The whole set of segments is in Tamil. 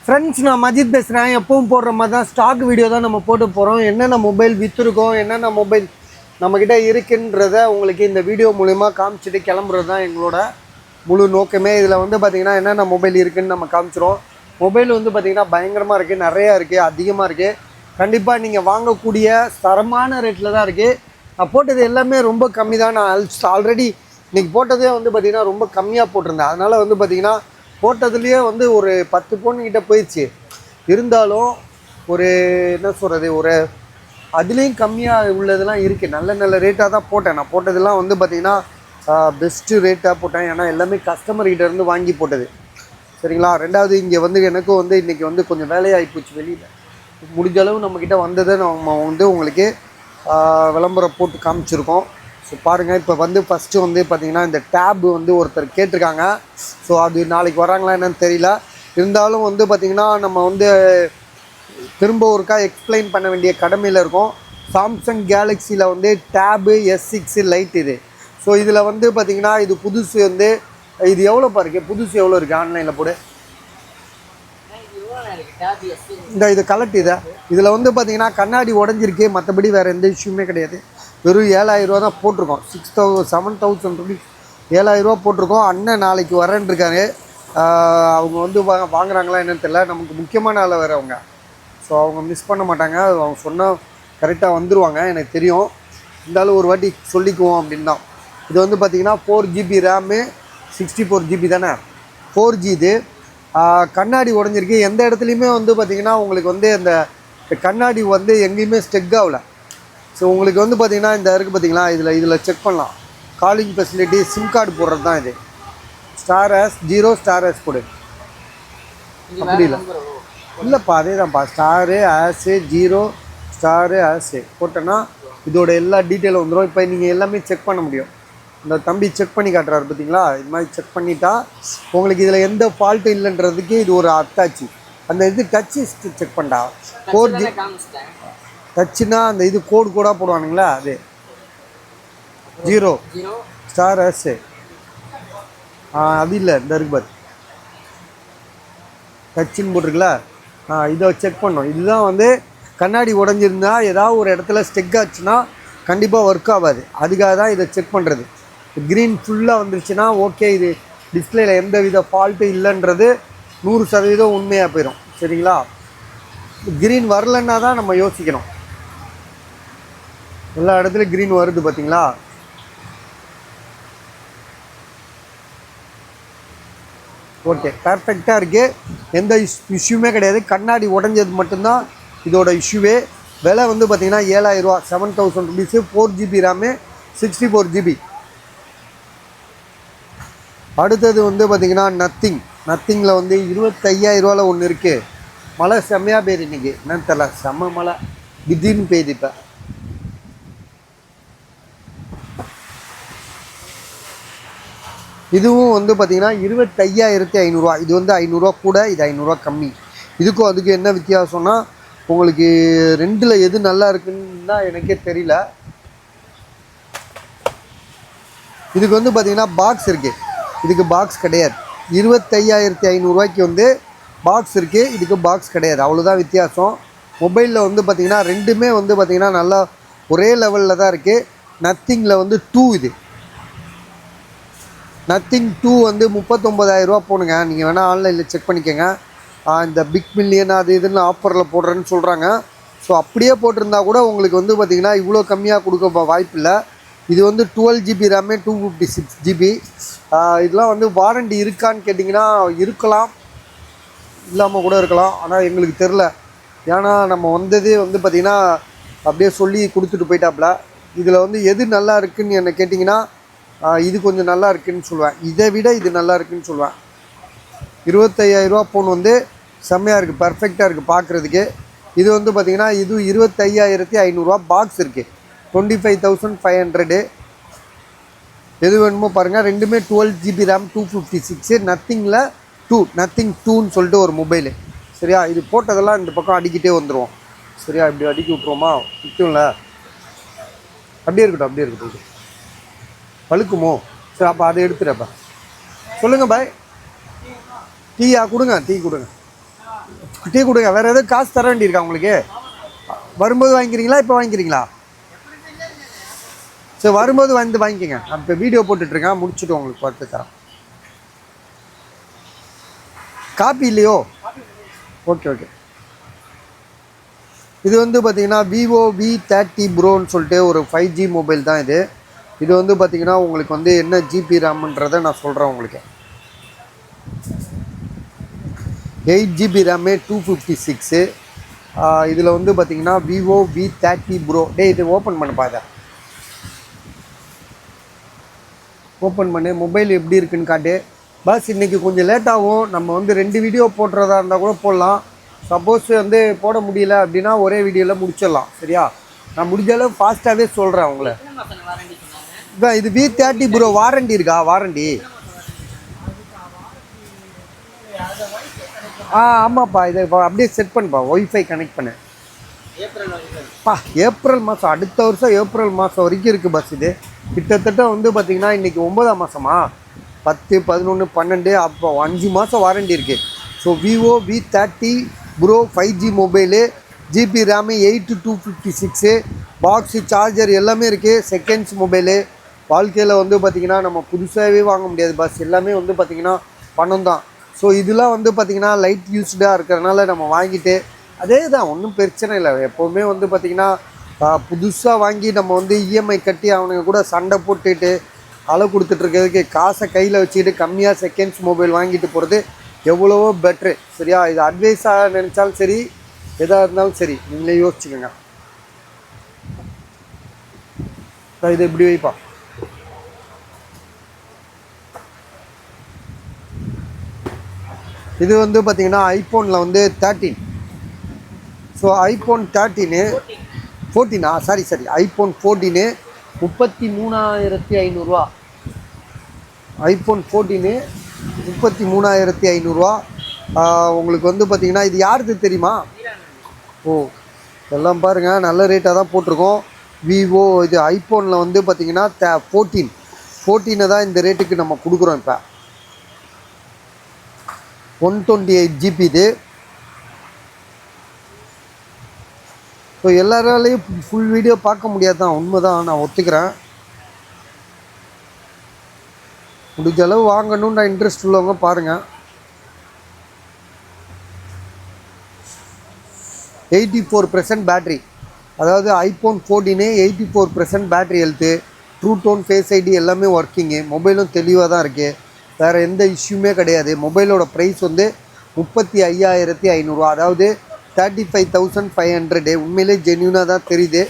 ஃப்ரெண்ட்ஸ், நான் மஜித் பேசுகிறேன். எப்பவும் போடுற மாதிரி தான் ஸ்டாக் வீடியோ தான் நம்ம போட்டு போகிறோம். என்னென்ன மொபைல் விற்றுருக்கோம், என்னென்ன மொபைல் நம்மக்கிட்ட இருக்குன்றத உங்களுக்கு இந்த வீடியோ மூலிமா காமிச்சிட்டு கிளம்புறது தான் எங்களோட முழு நோக்கமே. இதில் வந்து பார்த்திங்கன்னா என்னென்ன மொபைல் இருக்குதுன்னு நம்ம காமிச்சிரும். மொபைல் வந்து பார்த்திங்கன்னா பயங்கரமாக இருக்குது, நிறையா இருக்குது, அதிகமாக இருக்குது. கண்டிப்பாக நீங்கள் வாங்கக்கூடிய தரமான ரேட்டில் தான் இருக்குது. நான் போட்டது எல்லாமே ரொம்ப கம்மி தான். நான் ஆல்ரெடி இன்றைக்கி போட்டதே வந்து பார்த்திங்கன்னா ரொம்ப கம்மியாக போட்டிருந்தேன். அதனால் வந்து பார்த்திங்கன்னா போட்டதுலேயே வந்து ஒரு 10 பவுன்கிட்ட போயிடுச்சு. இருந்தாலும் ஒரு என்ன சொல்கிறது, ஒரு அதுலேயும் கம்மியாக உள்ளதெல்லாம் இருக்குது. நல்ல நல்ல ரேட்டாக தான் போட்டேன். நான் போட்டதெல்லாம் வந்து பார்த்திங்கன்னா பெஸ்ட்டு ரேட்டாக போட்டேன். ஏன்னா எல்லாமே கஸ்டமர்கிட்ட இருந்து வாங்கி போட்டது. சரிங்களா? ரெண்டாவது இங்கே வந்து எனக்கும் வந்து இன்றைக்கி வந்து கொஞ்சம் வேலையாகி போச்சு வெளியில். முடிஞ்ச அளவு நம்மக்கிட்ட வந்ததை நம்ம வந்து உங்களுக்கு விளம்பரம் போட்டு காமிச்சிருக்கோம். ஸோ பாருங்கள், இப்போ வந்து ஃபஸ்ட்டு வந்து பார்த்திங்கன்னா இந்த டேப் வந்து ஒருத்தர் கேட்டிருக்காங்க. ஸோ அது நாளைக்கு வராங்களா என்னன்னு தெரியல. இருந்தாலும் வந்து பார்த்திங்கன்னா நம்ம வந்து திரும்ப ஒருக்கா எக்ஸ்பிளைன் பண்ண வேண்டிய கடமையில் இருக்கும். சாம்சங் கேலக்ஸியில் வந்து டேபு S6 லைட் இது. ஸோ இதில் வந்து பார்த்திங்கன்னா இது புதுசு வந்து இது எவ்வளோ பாருங்க, புதுசு எவ்வளோ இருக்குது ஆன்லைனில் போடு. இந்த இது கலெக்ட் இதில் வந்து பார்த்திங்கன்னா கண்ணாடி உடஞ்சிருக்கு, மற்றபடி வேறு எந்த இஷ்யூமே கிடையாது. வெறும் 7000 ரூபா தான் போட்டிருக்கோம். 7,000 ருபீஸ் 7000 ரூபா போட்டிருக்கோம். அண்ணன் நாளைக்கு வரேன்னு இருக்காரு. அவங்க வந்து வாங்குறாங்களா என்னன்னு தெரியல. நமக்கு முக்கியமான ஆள் வேறு அவங்க. ஸோ அவங்க மிஸ் பண்ண மாட்டாங்க. அவங்க சொன்னால் கரெக்டாக வந்துடுவாங்க, எனக்கு தெரியும். இருந்தாலும் ஒரு வாட்டி சொல்லிக்குவோம் அப்படின்னு தான். இது வந்து பார்த்திங்கன்னா 4GB ரேமு, 64 GB தானே, 4G. இது கண்ணாடி உடஞ்சிருக்கு. எந்த இடத்துலையுமே வந்து பார்த்திங்கன்னா உங்களுக்கு வந்து அந்த கண்ணாடி வந்து எங்கேயுமே ஸ்டெக் ஆகலை. ஸோ உங்களுக்கு வந்து பார்த்திங்கன்னா இந்த இருக்குது பார்த்திங்களா, இதில் செக் பண்ணலாம். காலிங் ஃபெசிலிட்டி, சிம் கார்டு போடுறது தான் இது. *0 போடு. அப்படி இல்லைப்பா, அதே தான்ப்பா. *0 போட்டோன்னா இதோட எல்லா டீட்டெயிலும் வந்துடும். இப்போ நீங்கள் எல்லாமே செக் பண்ண முடியும். இந்த தம்பி செக் பண்ணி காட்டுறாரு பார்த்தீங்களா. இது மாதிரி செக் பண்ணிட்டா உங்களுக்கு இதில் எந்த ஃபால்ட்டும் இல்லைன்றதுக்கு இது ஒரு அத்தாச்சி. அந்த இது டச்சு செக் பண்ணா 4G டச்சுன்னா அந்த இது கோடாக போடுவானுங்களா, அது 0 அது இல்லை. இந்த இருக்கு பாரு, டச்சுன்னு போட்டிருக்குல்ல, இதை செக் பண்ணோம். இதுதான் வந்து கண்ணாடி உடஞ்சிருந்தா ஏதாவது ஒரு இடத்துல ஸ்டெக் ஆச்சுன்னா கண்டிப்பாக ஒர்க் ஆகாது. அதுக்காக தான் இதை செக் பண்ணுறது. க்ரீன் ஃபுல்லாக வந்துருச்சுன்னா ஓகே, இது டிஸ்பிளேயில் எந்த வித ஃபால்ட்டும் இல்லைன்றது 100% உண்மையாக போயிடும். சரிங்களா? க்ரீன் வரலன்னா தான் நம்ம யோசிக்கணும். எல்லா இடத்துலையும் க்ரீன் வருது பார்த்தீங்களா. ஓகே, பர்ஃபெக்டாக இருக்குது. எந்த இஷ்யூமே கிடையாது. கண்ணாடி உடஞ்சது மட்டும்தான் இதோட இஷ்யூவே. விலை வந்து பார்த்திங்கன்னா 7000 ரூபா, 7,000 ருபீஸு, 4GB ரேமு, 64 GB. அடுத்தது வந்து பார்த்திங்கன்னா நத்திங்கில் வந்து 25,000 ரூபாவில் ஒன்று இருக்குது. மழை செம்மையாக பெய்யுது இன்றைக்கி. என்னன்னு தெரியல, செம்ம மழை திடீர்னு பெய்யுது. இப்போ இதுவும் வந்து பார்த்திங்கன்னா 25,500 ரூபா. இது வந்து 500 ரூபா கூட, இது 500 ரூபா கம்மி. இதுக்கும் அதுக்கு என்ன வித்தியாசம்னா உங்களுக்கு ரெண்டில் எது நல்லா இருக்குன்னு தான் எனக்கே தெரியல. இதுக்கு வந்து பார்த்திங்கன்னா பாக்ஸ் இருக்குது, இதுக்கு பாக்ஸ் கிடையாது. 25,500 ரூபாய்க்கு வந்து பாக்ஸ் இருக்குது, இதுக்கு பாக்ஸ் கிடையாது. அவ்வளோதான் வித்தியாசம். மொபைலில் வந்து பார்த்திங்கன்னா ரெண்டுமே வந்து பார்த்திங்கன்னா நல்லா ஒரே லெவலில் தான் இருக்குது. நத்திங்கில் வந்து 2 இது. நத்திங் 2 வந்து 39,000 ரூபா போனுங்க. நீங்கள் வேணால் ஆன்லைனில் செக் பண்ணிக்கோங்க. இந்த பிக் மில்லியன் அது இதுன்னு ஆஃபரில் போடுறேன்னு சொல்கிறாங்க. ஸோ அப்படியே போட்டிருந்தா கூட உங்களுக்கு வந்து பார்த்திங்கன்னா இவ்வளோ கம்மியாக கொடுக்க வாய்ப்பு இல்லை. இது வந்து 12GB ரேமே, 256 GB. இதெல்லாம் வந்து வாரண்டி இருக்கான்னு கேட்டிங்கன்னா இருக்கலாம், இல்லாமல் கூட இருக்கலாம். ஆனால் எங்களுக்கு தெரில. ஏன்னா நம்ம வந்ததே வந்து பார்த்திங்கன்னா அப்படியே சொல்லி கொடுத்துட்டு போயிட்டாப்புல. இதில் வந்து எது நல்லா இருக்குதுன்னு என்ன கேட்டிங்கன்னா இது கொஞ்சம் நல்லா இருக்குதுன்னு சொல்லுவேன். இதை விட இது நல்லா இருக்குதுன்னு சொல்லுவேன். 25,000 ரூபா ஃபோன் வந்து செம்மையாக இருக்குது, பர்ஃபெக்டாக இருக்குது பார்க்குறதுக்கு. இது வந்து பார்த்திங்கன்னா இது 25,500 ரூபா. பாக்ஸ் இருக்குது 25,500. எது வேணுமோ பாருங்கள். ரெண்டுமே 12GB ரேம், 256. நத்திங் 2ன்னு சொல்லிட்டு ஒரு மொபைலு. சரியா? இது போட்டதெல்லாம் இந்த பக்கம் அடிக்கிட்டே வந்துடுவோம். சரியா? இப்படி அடிக்கி விட்ருவோமா, நிற்கும்ல, அப்படியே இருக்கட்டும். பழுக்குமோ? சரி, அப்போ அதை எடுத்துகிறப்ப சொல்லுங்கள் பாய். டீயா கொடுங்க, டீ கொடுங்க. டீ கொடுங்க. வேறு எதாவது காசு தர வேண்டியிருக்கா உங்களுக்கு? வரும்போது வாங்கிக்கிறீங்களா இப்போ வாங்கிக்கிறீங்களா? சரி, வரும்போது வந்து வாங்கிக்கோங்க. நான் இப்போ வீடியோ போட்டுட்ருக்கேன், முடிச்சுட்டு உங்களுக்கு பார்த்து தரேன். காப்பி இல்லையோ? Okay okay. இது வந்து பார்த்தீங்கன்னா விவோ V30 ப்ரோன்னு சொல்லிட்டு ஒரு 5G மொபைல் தான் இது. இது வந்து பார்த்தீங்கன்னா உங்களுக்கு வந்து என்ன ஜிபி ரேம்ன்றதை நான் சொல்கிறேன் உங்களுக்கு. 8GB RAM 256. இதில் வந்து பார்த்தீங்கன்னா விவோ V30 ப்ரோ. இது ஓப்பன் பண்ண பாரு, ஓப்பன் பண்ணு, மொபைல் எப்படி இருக்குன்னு காட்டு. பஸ் இன்றைக்கி கொஞ்சம் லேட் ஆகும். நம்ம வந்து 2 வீடியோ போடுறதா இருந்தால் கூட போடலாம். சப்போஸ் வந்து போட முடியல அப்படின்னா ஒரே வீடியோவில் முடிச்சிடலாம். சரியா? நான் முடிஞ்ச அளவு ஃபாஸ்ட்டாகவே சொல்கிறேன் உங்களை. இதான் இது V30 ப்ரோ. வாரண்டி இருக்கா? வாரண்டி ஆமாப்பா. இதை அப்படியே செட் பண்ணுப்பா, ஒய்ஃபை கனெக்ட் பண்ணு. ஏப்ரல் மாதம், அடுத்த வருஷம் ஏப்ரல் மாதம் வரைக்கும் இருக்குது பஸ். இது கிட்டத்தட்ட வந்து பார்த்திங்கன்னா இன்றைக்கி 9ஆம் மாதமா, 10, 11, 12, அப்போ 5 மாதம் வாரண்டி இருக்குது. So Vivo V30 bro 5G mobile, GB RAM 8256, box, charger எல்லாமே இருக்குது. Seconds mobile. வாழ்க்கையில் வந்து பார்த்திங்கன்னா நம்ம புதுசாகவே வாங்க முடியாது பஸ். எல்லாமே வந்து பார்த்திங்கன்னா பணம் தான். ஸோ இதெல்லாம் வந்து பார்த்திங்கன்னா லைட் யூஸ்டாக இருக்கிறதுனால நம்ம வாங்கிட்டு அதே தான், ஒன்றும் பிரச்சனை இல்லை. எப்போவுமே வந்து பார்த்திங்கன்னா புதுசாக வாங்கி நம்ம வந்து இஎம்ஐ கட்டி அவனுங்க கூட சண்டை போட்டுட்டு அளவு கொடுத்துட்ருக்கிறதுக்கு காசை கையில் வச்சுக்கிட்டு கம்மியாக செகண்ட்ஸ் மொபைல் வாங்கிட்டு போகிறது எவ்வளவோ பெட்ரு. சரியா? இது அட்வைஸாக நினச்சாலும் சரி, எதாக இருந்தாலும் சரி, நீங்களே யோசிச்சுக்கோங்க. இது இப்படி வைப்பா. இது வந்து பார்த்திங்கன்னா ஐஃபோனில் வந்து 13. So iPhone 14 sorry iPhone 14 33,500 iPhone 14 33,500. உங்களுக்கு வந்து பார்த்திங்கன்னா இது யாருக்கு தெரியுமா? எல்லாம் பாருங்கள், நல்ல ரேட்டாக தான் போட்டிருக்கோம். விவோ இது ஐஃபோனில் வந்து பார்த்திங்கன்னா 14 தான் இந்த ரேட்டுக்கு நம்ம கொடுக்குறோம். இப்போ 128GB இது. ஸோ எல்லாராலையும் ஃபுல் வீடியோ பார்க்க முடியாது தான், உண்மை தான், நான் ஒத்துக்கிறேன். முடிஞ்ச அளவு வாங்கணும்னு நான் இன்ட்ரெஸ்ட் உள்ளவங்க பாருங்கள். 84% பேட்ரி. அதாவது iPhone 14 84% battery health, true tone, face ID எல்லாமே ஒர்க்கிங்கு. மொபைலும் தெளிவாக தான் இருக்குது, வேறு எந்த இஷ்யூமே கிடையாது. மொபைலோட ப்ரைஸ் வந்து 35,500. அதாவது 35,500. உண்மையிலே ஜென்யூனாக தான் தெரியுது.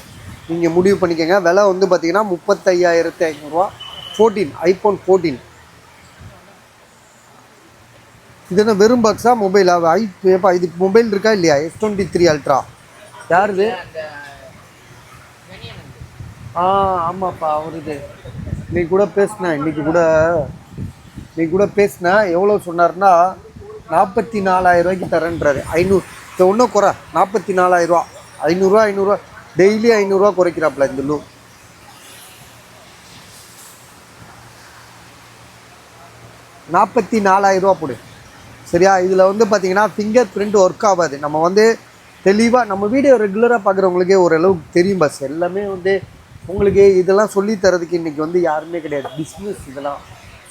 நீங்கள் முடிவு பண்ணிக்கோங்க. விலை வந்து பார்த்திங்கன்னா 35,500. 14 ஐஃபோன் 14. இது என்ன வெறும் பாக்ஸா மொபைலா? ஏப்பா இது மொபைல் இருக்கா இல்லையா? S23 அல்ட்ரா யாருது? ஆமாப்பா அவருது. இன்னைக்கு கூட பேசினேன். எவ்வளோ சொன்னார்னா 44,000 தரேன்றாரு. 500 ஒன்றும் குறை. 44,000. 500 டெய்லி 500 குறைக்கிறாப்புல இந்த லூ. 44,000 போடு. சரியா? இதில் வந்து பார்த்திங்கன்னா ஃபிங்கர் பிரிண்ட் ஒர்க் ஆகாது. நம்ம வந்து தெளிவாக நம்ம வீடியோ ரெகுலராக பார்க்குறவங்களுக்கே ஓரளவுக்கு தெரியும் பஸ். எல்லாமே வந்து உங்களுக்கு இதெல்லாம் சொல்லித்தரதுக்கு இன்றைக்கி வந்து யாருமே கிடையாது. பிஸ்னஸ் இதெல்லாம்.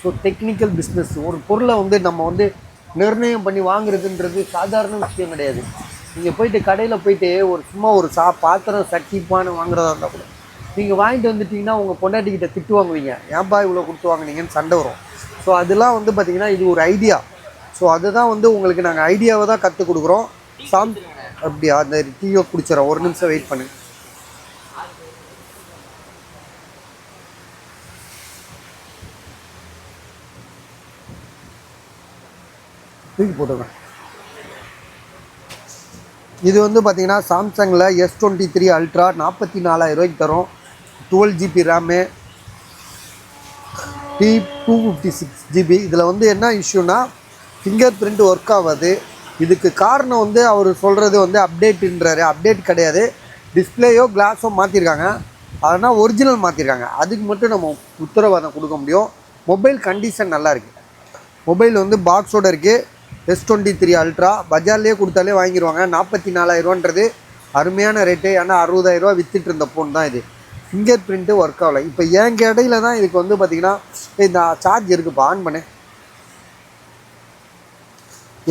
So technical business. ஒரு பொருளை வந்து நம்ம வந்து நிர்ணயம் பண்ணி வாங்குறதுன்றது சாதாரண விஷயம் கிடையாது. நீங்கள் போயிட்டு கடையில் போயிட்டு சும்மா ஒரு பாத்திரம் சட்டி பானை வாங்குறதா இருந்தால் கூட நீங்கள் வாங்கிட்டு வந்துட்டிங்கன்னா உங்கள் பொண்டாட்டிக்கிட்ட திட்டு வாங்குவீங்க. ஏன்பா இவ்வளோ கொடுத்து வாங்குனீங்கன்னு சண்டை வரும். ஸோ அதெல்லாம் வந்து பார்த்திங்கன்னா இது ஒரு ஐடியா. ஸோ அதுதான் வந்து உங்களுக்கு நாங்கள் ஐடியாவை தான் கற்றுக் கொடுக்குறோம். அப்படியா? அந்த டீயை குடிச்சிடறோம், ஒரு நிமிஷம் வெயிட் பண்ணு. தூக்கி போட்டுருங்க. இது வந்து பார்த்திங்கன்னா சாம்சங்கில் S23 அல்ட்ரா 44,000 தரும். 12GB RAM, 256GB. இதில் வந்து என்ன இஷ்யூனா ஃபிங்கர் பிரிண்ட் ஒர்க் ஆகாது. இதுக்கு காரணம் வந்து அவர் சொல்கிறது வந்து அப்டேட்டுன்றாரு. அப்டேட் கிடையாது, டிஸ்பிளேயோ கிளாஸோ மாற்றிருக்காங்க. அதனால் ஒரிஜினல் மாற்றிருக்காங்க. அதுக்கு மட்டும் நம்ம உத்தரவாதம் கொடுக்க முடியும். மொபைல் கண்டிஷன் நல்லா இருக்குது. மொபைல் வந்து பாக்ஸோடு இருக்குது. S23 அல்ட்ரா பஜார்லேயே கொடுத்தாலே வாங்கிடுவாங்க. 44,000ரூவான்றது அருமையான ரேட்டு. ஏன்னா 60,000ரூவா விற்றுட்டு இருந்த ஃபோன் தான் இது. ஃபிங்கர் பிரிண்ட்டு ஒர்க் ஆகலை. இப்போ என் கடையில் தான் இதுக்கு வந்து பார்த்திங்கன்னா இந்த சார்ஜ் இருக்குப்பா, ஆன் பண்ணு.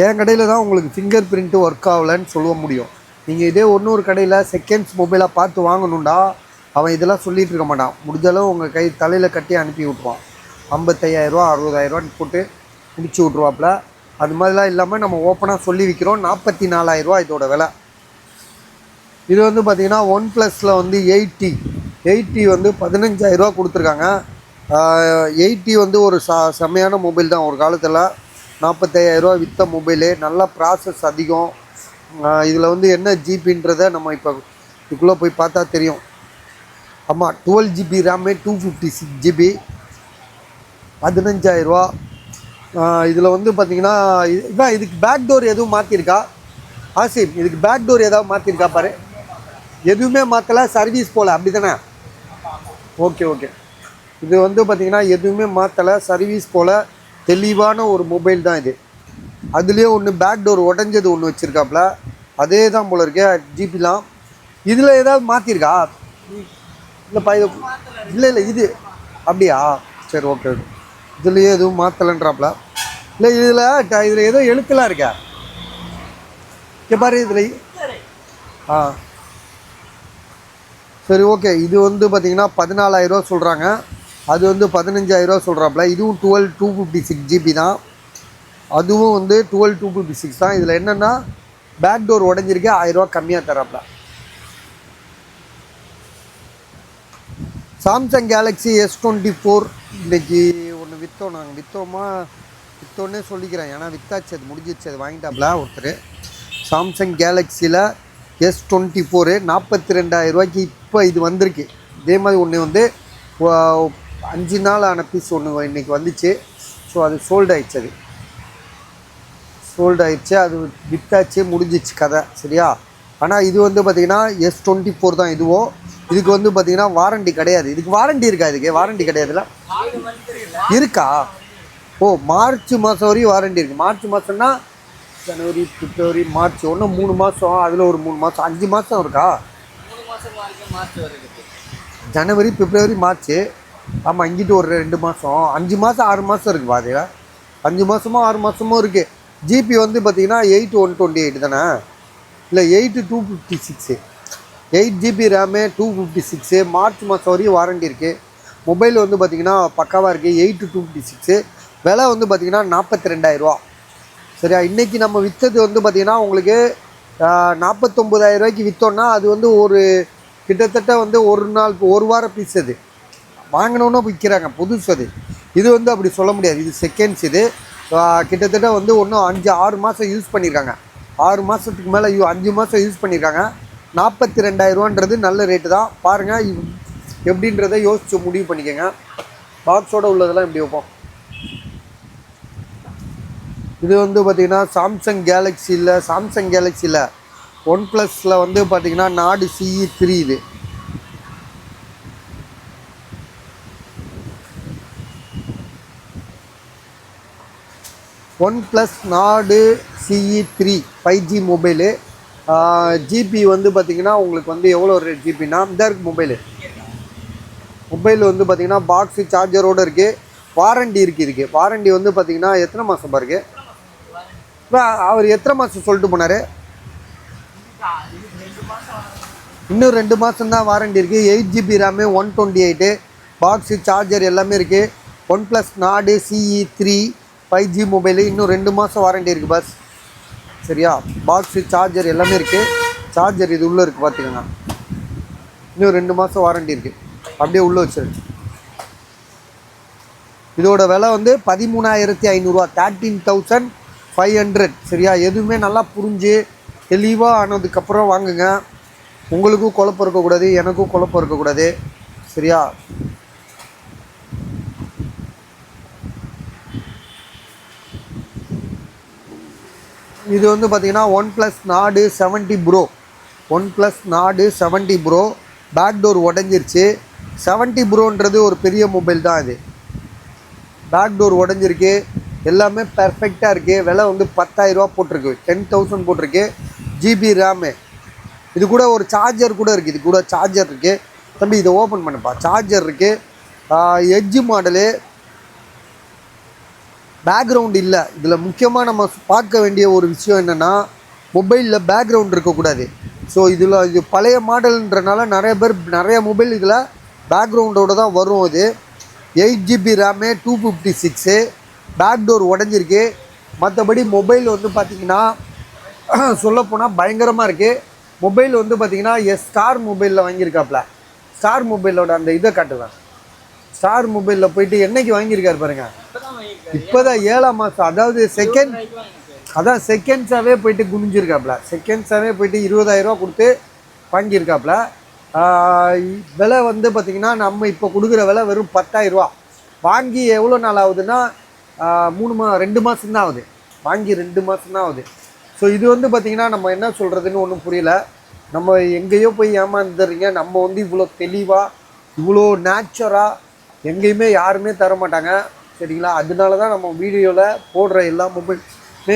என் கடையில் தான் உங்களுக்கு ஃபிங்கர் பிரிண்ட்டு ஒர்க் ஆகலைன்னு சொல்ல முடியும். நீங்கள் இதே இன்னொரு கடையில் செகண்ட்ஸ் மொபைலாக பார்த்து வாங்கணுண்டா அவன் இதெல்லாம் சொல்லிகிட்டு இருக்க மாட்டான். முடிஞ்சாலும் உங்கள் கை தலையில் கட்டி அனுப்பி விட்ருவான். 55,000ரூவா 60,000ரூவான்னு போட்டு முடிச்சு விட்ருவாப்புல. அது மாதிரிலாம் இல்லாமல் நம்ம ஓப்பனாக சொல்லி விற்கிறோம். 44,000ரூவா இதோட விலை. இது வந்து பார்த்திங்கன்னா ஒன் ப்ளஸில் வந்து 80 வந்து 15,000ரூவா கொடுத்துருக்காங்க. 80 வந்து ஒரு செம்மையான மொபைல் தான். ஒரு காலத்தில் 45,000ரூவா விற்ற மொபைலு. நல்லா ப்ராசஸ் அதிகம். இதில் வந்து என்ன ஜிபின்றதை நம்ம இப்போ இதுக்குள்ளே போய் பார்த்தா தெரியும். ஆமாம், 12GB ரேமு, 256 GB, 15,000ரூவா. இதில் வந்து பார்த்திங்கன்னா இதான். இதுக்கு பேக் டோர் எதுவும் மாற்றிருக்கா ஆசிம்? இதுக்கு பேக் டோர் ஏதாவது மாற்றிருக்கா பாரு. எதுவுமே மாற்றலை, சர்வீஸ் போல், அப்படி தானே? ஓகே. இது வந்து பார்த்திங்கன்னா எதுவுமே மாற்றலை, சர்வீஸ் போல் தெளிவான ஒரு மொபைல் தான் இது. அதுலேயே ஒன்று பேக் டோர் உடஞ்சது ஒன்று வச்சுருக்காப்புல, அதே தான் போல் இருக்கே ஜிபிலாம். இதில் ஏதாவது மாற்றிருக்கா? இல்லைப்பா, இது இல்லை இது அப்படியா? சரி, ஓகே. இதுலேயே எதுவும் மாற்றலைன்றாப்புல. இல்லை, இதில் ஏதோ எழுத்துலாம் இருக்கா பாரு இதில். சரி, ஓகே. இது வந்து பார்த்திங்கன்னா 14,000ரூவா சொல்கிறாங்க. அது வந்து 15,000ரூவா சொல்கிறாப்புல. இதுவும் 256 GB தான். அதுவும் வந்து 256 தான். இதில் என்னென்னா பேக் டோர் உடஞ்சிருக்கு, 1000ரூவா கம்மியாக தராப்புல. சாம்சங் கேலக்ஸி S24 இன்றைக்கி ஒன்று விற்றோம். நாங்கள் விற்றோன்னே சொல்லிக்கிறேன். ஏன்னா விற்றாச்சு, அது முடிஞ்சிச்சு, அது வாங்கிட்டாப்புல ஒருத்தர். சாம்சங் கேலக்ஸியில் S24 42,000ரூவாய்க்கு இப்போ இது வந்திருக்கு. இதே மாதிரி ஒன்று வந்து 5 நாள் ஆன பீஸ் ஒன்று இன்றைக்கி வந்துச்சு. ஸோ அது சோல்டு ஆயிடுச்சு. அது விற்றாச்சு, முடிஞ்சிச்சு கதை, சரியா? ஆனால் இது வந்து பார்த்திங்கன்னா S24 தான். இதுக்கு வந்து பார்த்திங்கன்னா வாரண்டி கிடையாது. இதுக்கு வாரண்டி இருக்கா? இதுக்கு வாரண்டி கிடையாதுல்ல? இருக்கா? ஓ, மார்ச் மாதம் வரையும் வாரண்டி இருக்குது. மார்ச் மாதம்னா ஜனவரி, பிப்ரவரி, மார்ச், ஒன்று 3 மாதம். அதில் ஒரு 3 மாதம், 5 மாதம் இருக்கா? ஜனவரி, பிப்ரவரி, மார்ச். ஆமாம், இங்கிட்டு ஒரு 2 மாதம், 5 மாதம் 6 மாதம் இருக்குது. பாதியில் 5 மாதமோ 6 மாதமோ இருக்குது. ஜிபி வந்து பார்த்திங்கன்னா 8/128 தானே? இல்லை, 8/256. 8GB RAM, 256. மார்ச் மாதம் வரையும் வாரண்டி இருக்குது. மொபைல் வந்து பார்த்திங்கன்னா பக்காவாக இருக்குது. 8/256. விலை வந்து பார்த்திங்கன்னா 42,000ரூவா, சரியா? இன்றைக்கி நம்ம விற்றது வந்து பார்த்திங்கன்னா உங்களுக்கு 49,000ரூவாய்க்கு விற்றோன்னா அது வந்து ஒரு கிட்டத்தட்ட வந்து ஒரு வார பீஸ். அது வாங்கினோன்னா விற்கிறாங்க, புதுசு. இது வந்து அப்படி சொல்ல முடியாது. இது செகண்ட்ஸ். இது கிட்டத்தட்ட வந்து ஒன்றும் 5-6 மாதம் யூஸ் பண்ணியிருக்காங்க. 6 மாதத்துக்கு மேலே 5 மாதம் யூஸ் பண்ணியிருக்காங்க. 42,000ரூவான்றது நல்ல ரேட்டு தான். பாருங்கள் எப்படின்றத யோசித்து முடிவு பண்ணிக்கோங்க. பாக்ஸோடு உள்ளதெல்லாம் எப்படி வைப்போம். இது வந்து பார்த்திங்கன்னா சாம்சங் கேலக்ஸியில் ஒன் ப்ளஸில் வந்து பார்த்திங்கன்னா நாடு CE3. இது ஒன் ப்ளஸ் நாடு CE3 5G மொபைலு. ஜிபி வந்து பார்த்திங்கன்னா உங்களுக்கு வந்து எவ்வளோ ரேட் ஜிபின்னா இந்த இருக்குது மொபைல் வந்து பார்த்திங்கன்னா பாக்ஸு சார்ஜரோடு இருக்குது. வாரண்டி இருக்குது. இதுக்கு வாரண்டி வந்து பார்த்திங்கன்னா எத்தனை மாதம் பாருங்க? இப்போ அவர் எத்தனை மாதம் சொல்லிட்டு போனார்? இன்னும் 2 மாதம் தான் வாரண்டி இருக்குது. 8GB ரேமு, 128 பாக்ஸு சார்ஜர் எல்லாமே இருக்குது. ஒன் ப்ளஸ் நாடு CE3 5G மொபைலு. இன்னும் 2 மாதம் வாரண்டி இருக்குது பஸ், சரியா? பாக்ஸு சார்ஜர் எல்லாமே இருக்குது. சார்ஜர் இது உள்ளே இருக்குது, பார்த்துக்கோங்க. இன்னும் 2 மாதம் வாரண்டி இருக்குது. அப்படியே உள்ளே வச்சிருக்கு. இதோட விலை வந்து 13,500ரூவா, 13,500, சரியா? எதுவுமே நல்லா புரிஞ்சு தெளிவாக ஆனதுக்கப்புறம் வாங்குங்க. உங்களுக்கும் குழப்பம் இருக்கக்கூடாது, எனக்கும் குழப்பம் இருக்கக்கூடாது, சரியா? இது வந்து பார்த்திங்கன்னா ஒன் ப்ளஸ் நாடு 70 ப்ரோ. ஒன் ப்ளஸ் நாடு 70 ப்ரோ. பேக் டோர் உடஞ்சிருச்சு. 70 ப்ரோன்றது ஒரு பெரிய மொபைல் தான். இது பேக் டோர் உடஞ்சிருக்கு. எல்லாமே பெர்ஃபெக்டாக இருக்குது. விலை வந்து 10,000 போட்டிருக்கு, 10,000 போட்டிருக்கு. GB RAM. இது கூட ஒரு சார்ஜர் கூட இருக்குது, இது கூட சார்ஜர் இருக்குது. தம்பி இதை ஓப்பன் பண்ணுப்பா. சார்ஜர் இருக்குது. Edge model. பேக்ரவுண்ட் இல்லை. இதில் முக்கியமாக நம்ம பார்க்க வேண்டிய ஒரு விஷயம் என்னென்னா, மொபைலில் பேக்ரவுண்ட் இருக்கக்கூடாது. ஸோ இது பழைய மாடல்ன்றனால நிறைய மொபைல் இதில் பேக்ரவுண்டோடு தான் வரும். இது 8 GB ரேமு, 256. பேக் டோர் உடஞ்சிருக்கு. மற்றபடி மொபைல் வந்து பார்த்திங்கன்னா சொல்லப்போனால் பயங்கரமாக இருக்குது. மொபைல் வந்து பார்த்திங்கன்னா ஸ்டார் மொபைலில் வாங்கியிருக்காப்புல. ஸ்டார் மொபைலோட அந்த இதை காட்டுவேன். ஸ்டார் மொபைலில் போயிட்டு என்னைக்கு வாங்கியிருக்காரு பாருங்கள். இப்போ தான் 7ஆம் மாதம், அதாவது செகண்ட்ஸாகவே போயிட்டு குனிஞ்சிருக்காப்புல. செகண்ட்ஸாகவே போயிட்டு 20,000 கொடுத்து வாங்கியிருக்காப்புல. விலை வந்து பார்த்திங்கன்னா நம்ம இப்போ கொடுக்குற விலை வெறும் 10,000. வாங்கி எவ்வளோ நாள் ஆகுதுன்னா 2 மாதம் தான் ஆகுது. வாங்கி 2 மாதம் தான் ஆகுது. ஸோ இது வந்து பார்த்திங்கன்னா நம்ம என்ன சொல்கிறதுன்னு ஒன்றும் புரியல. நம்ம எங்கேயோ போய் ஏமாந்துடுறீங்க. நம்ம வந்து இவ்வளோ தெளிவாக, இவ்வளோ நேச்சுராக எங்கேயுமே யாருமே தர மாட்டாங்க, சரிங்களா? அதனால தான் நம்ம வீடியோவில் போடுற எல்லா மொபைலுமே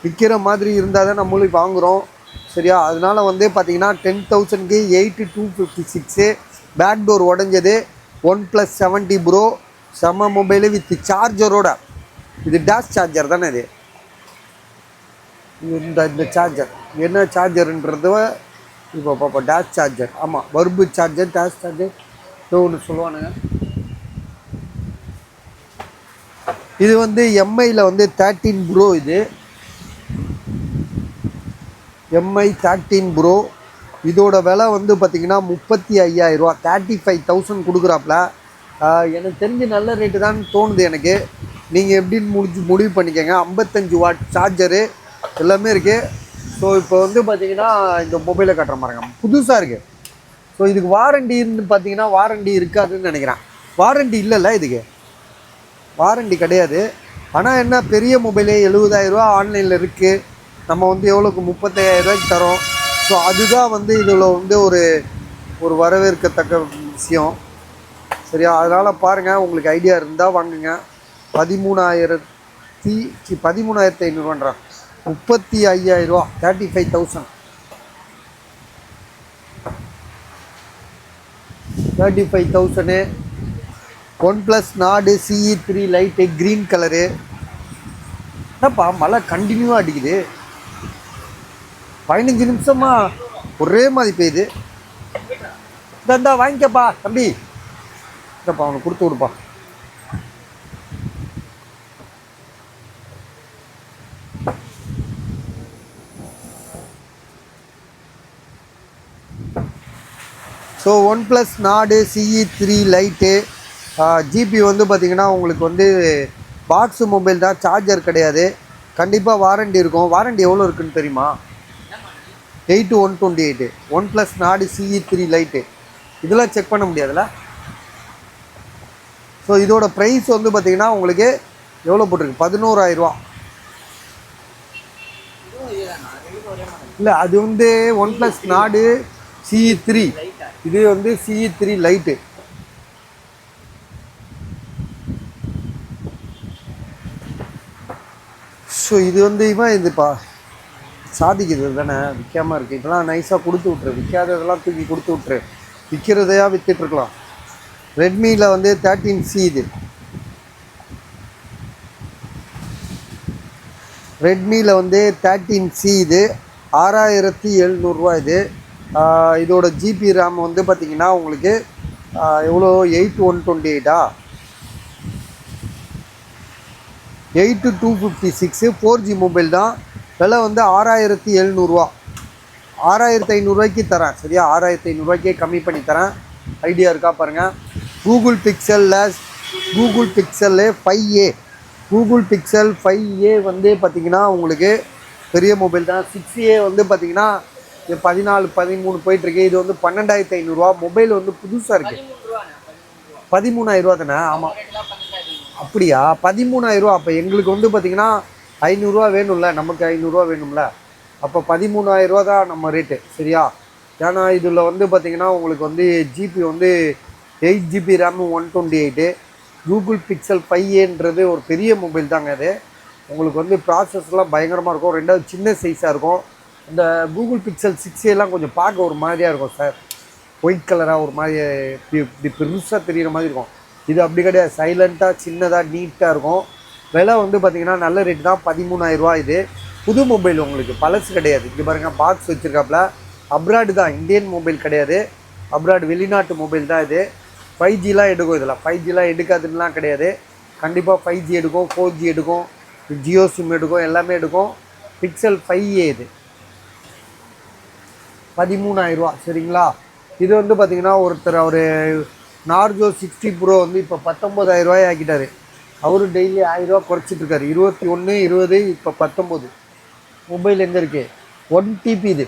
விற்கிற மாதிரி இருந்தால் தான் நம்மளும் வாங்குகிறோம், சரியா? அதனால் வந்து பார்த்திங்கன்னா 10,000க்கு 8256. பேக் டோர் உடஞ்சது. OnePlus 70 Pro. செம்ம மொபைலு வித் சார்ஜரோட. இது டேஷ் சார்ஜர் தானே இது? இந்த சார்ஜர் என்ன சார்ஜருன்றது இப்போ பாப்பா. Dash charger. ஆமாம், வர்பு சார்ஜர், டேஷ் சார்ஜர் ஏதோ ஒன்று சொல்லுவானுங்க. இது வந்து எம்ஐயில் வந்து 13 Pro. இது எம்ஐ 13 Pro. இதோட விலை வந்து பார்த்திங்கன்னா 35,000, 35,000 கொடுக்குறாப்புல. எனக்கு தெரிஞ்சு நல்ல ரேட்டு தான் தோணுது எனக்கு. நீங்கள் எப்படின்னு முடிவு பண்ணிக்கோங்க. 55 வாட் சார்ஜரு எல்லாமே இருக்குது. ஸோ இப்போ வந்து பார்த்திங்கன்னா இந்த மொபைலை கட்டுற மாதிரிங்க புதுசாக இருக்குது. ஸோ இதுக்கு வாரண்டின்னு பார்த்தீங்கன்னா வாரண்டி இருக்காதுன்னு நினைக்கிறேன். வாரண்டி இல்லைல்ல, இதுக்கு வாரண்டி கிடையாது. ஆனால் என்ன, பெரிய மொபைலே 70,000 ஆன்லைனில் இருக்குது. நம்ம வந்து எவ்வளோக்கு 35,000 தரோம். ஸோ அதுதான் வந்து இதில் வந்து ஒரு வரவேற்கத்தக்க விஷயம், சரியா? அதனால் பாருங்கள், உங்களுக்கு ஐடியா இருந்தால் வாங்குங்க. 13,500 35,000, 35,000. 35,000. OnePlus Nord CE3 Lite green colour. என்னப்பா மழை கண்டினியூவாக அடிக்குது. 15 நிமிஷமாக ஒரே மாதிரி பெய்யுது. இந்தா வாங்கிக்கப்பா தம்பி. இல்லைப்பா, அவனுக்கு கொடுத்து விடுப்பா. So OnePlus Nord CE3 Lite. GB வந்து பார்த்திங்கன்னா உங்களுக்கு வந்து பாக்ஸு மொபைல் தான், சார்ஜர் கிடையாது. கண்டிப்பாக வாரண்டி இருக்கும். வாரண்டி எவ்வளோ இருக்குதுன்னு தெரியுமா? 8/128. OnePlus Nord CE3 Lite. இதெல்லாம் செக் பண்ண முடியாதுல்ல. ஸோ இதோட ப்ரைஸ் வந்து பார்த்திங்கன்னா உங்களுக்கு எவ்வளோ போட்டிருக்கு? 11,000. இல்லை, அது வந்து OnePlus Nord CE3. இது வந்து CE3 Lite. ஸோ இது வந்து இதுப்பா சாதிக்குது தானே, விற்காமல் இருக்குது. இதெல்லாம் நைஸாக கொடுத்து விட்ரு. விற்காததெல்லாம் தூக்கி கொடுத்து விட்ரு. விற்கிறதையாக விற்றுட்ருக்கலாம். ரெட்மியில் வந்து 13C. இது ரெட்மியில் வந்து 13C. இது 6,700 இது. இதோட ஜிபி ரேம் வந்து பார்த்திங்கன்னா உங்களுக்கு எவ்வளோ? 8/128. 8/256. 4G மொபைல் தான். விலை வந்து 6,700. 6,500 தரேன், சரியா? 6,500 கம்மி பண்ணி தரேன். ஐடியா இருக்கா பாருங்கள். Google pixel 5A. Google pixel 5A வந்து பார்த்திங்கன்னா உங்களுக்கு பெரிய மொபைல் தான். 6A வந்து பார்த்திங்கன்னா 14, 13 போயிட்டுருக்கு. இது வந்து 12,500. மொபைல் வந்து புதுசாக இருக்குது. 13,000 தானே? ஆமாம், அப்படியா? 13,000. அப்போ எங்களுக்கு வந்து பார்த்திங்கன்னா 500 வேணும்ல, நமக்கு 500 வேணும்ல. அப்போ 13,000 தான் நம்ம ரேட்டு, சரியா? ஏன்னா இதில் வந்து பார்த்திங்கன்னா உங்களுக்கு வந்து ஜிபி வந்து 8 GB ரேமு 128. கூகுள் பிக்சல் 5ஏன்றது ஒரு பெரிய மொபைல் தாங்க அது. உங்களுக்கு வந்து ப்ராசஸ்லாம் பயங்கரமாக இருக்கும். ரெண்டாவது சின்ன சைஸாக இருக்கும். இந்த கூகுள் பிக்சல் 6ஏலாம் கொஞ்சம் பார்க்க ஒரு மாதிரியாக இருக்கும் சார். ஒயிட் கலராக ஒரு மாதிரி இப்படி பெருசாக தெரிகிற மாதிரி இருக்கும். இது அப்படி கிடையாது. சைலண்ட்டாக சின்னதாக நீட்டாக இருக்கும். விலை வந்து பார்த்திங்கன்னா நல்ல ரேட்டு தான். 13,000 ரூபா. இது புது மொபைல், உங்களுக்கு பழசு கிடையாது. இங்கே பாருங்கள், பாக்ஸ் வச்சுருக்காப்புல. அப்ராடு தான், இந்தியன் மொபைல் கிடையாது. அப்ராடு வெளிநாட்டு மொபைல் தான் இது. 5Gலாம் எடுக்கும். இதில் 5Gலாம் எடுக்காதுன்னெலாம் கிடையாது. கண்டிப்பாக 5G எடுக்கும், 4G எடுக்கும், ஜியோ சிம் எடுக்கும், எல்லாமே எடுக்கும். பிக்சல் 5A இது 13,000 ரூபா. சரிங்களா? இது வந்து பார்த்திங்கன்னா ஒருத்தர் அவர் நார்ஜோ 60 ப்ரோ வந்து இப்போ 19,000 ரூபாய் ஆக்கிட்டார். அவரு டெய்லி 1000 ரூபா குறைச்சிட்ருக்காரு. 21, 20, இப்போ 19. மொபைல் எங்கே இருக்குது? 1 TB இது.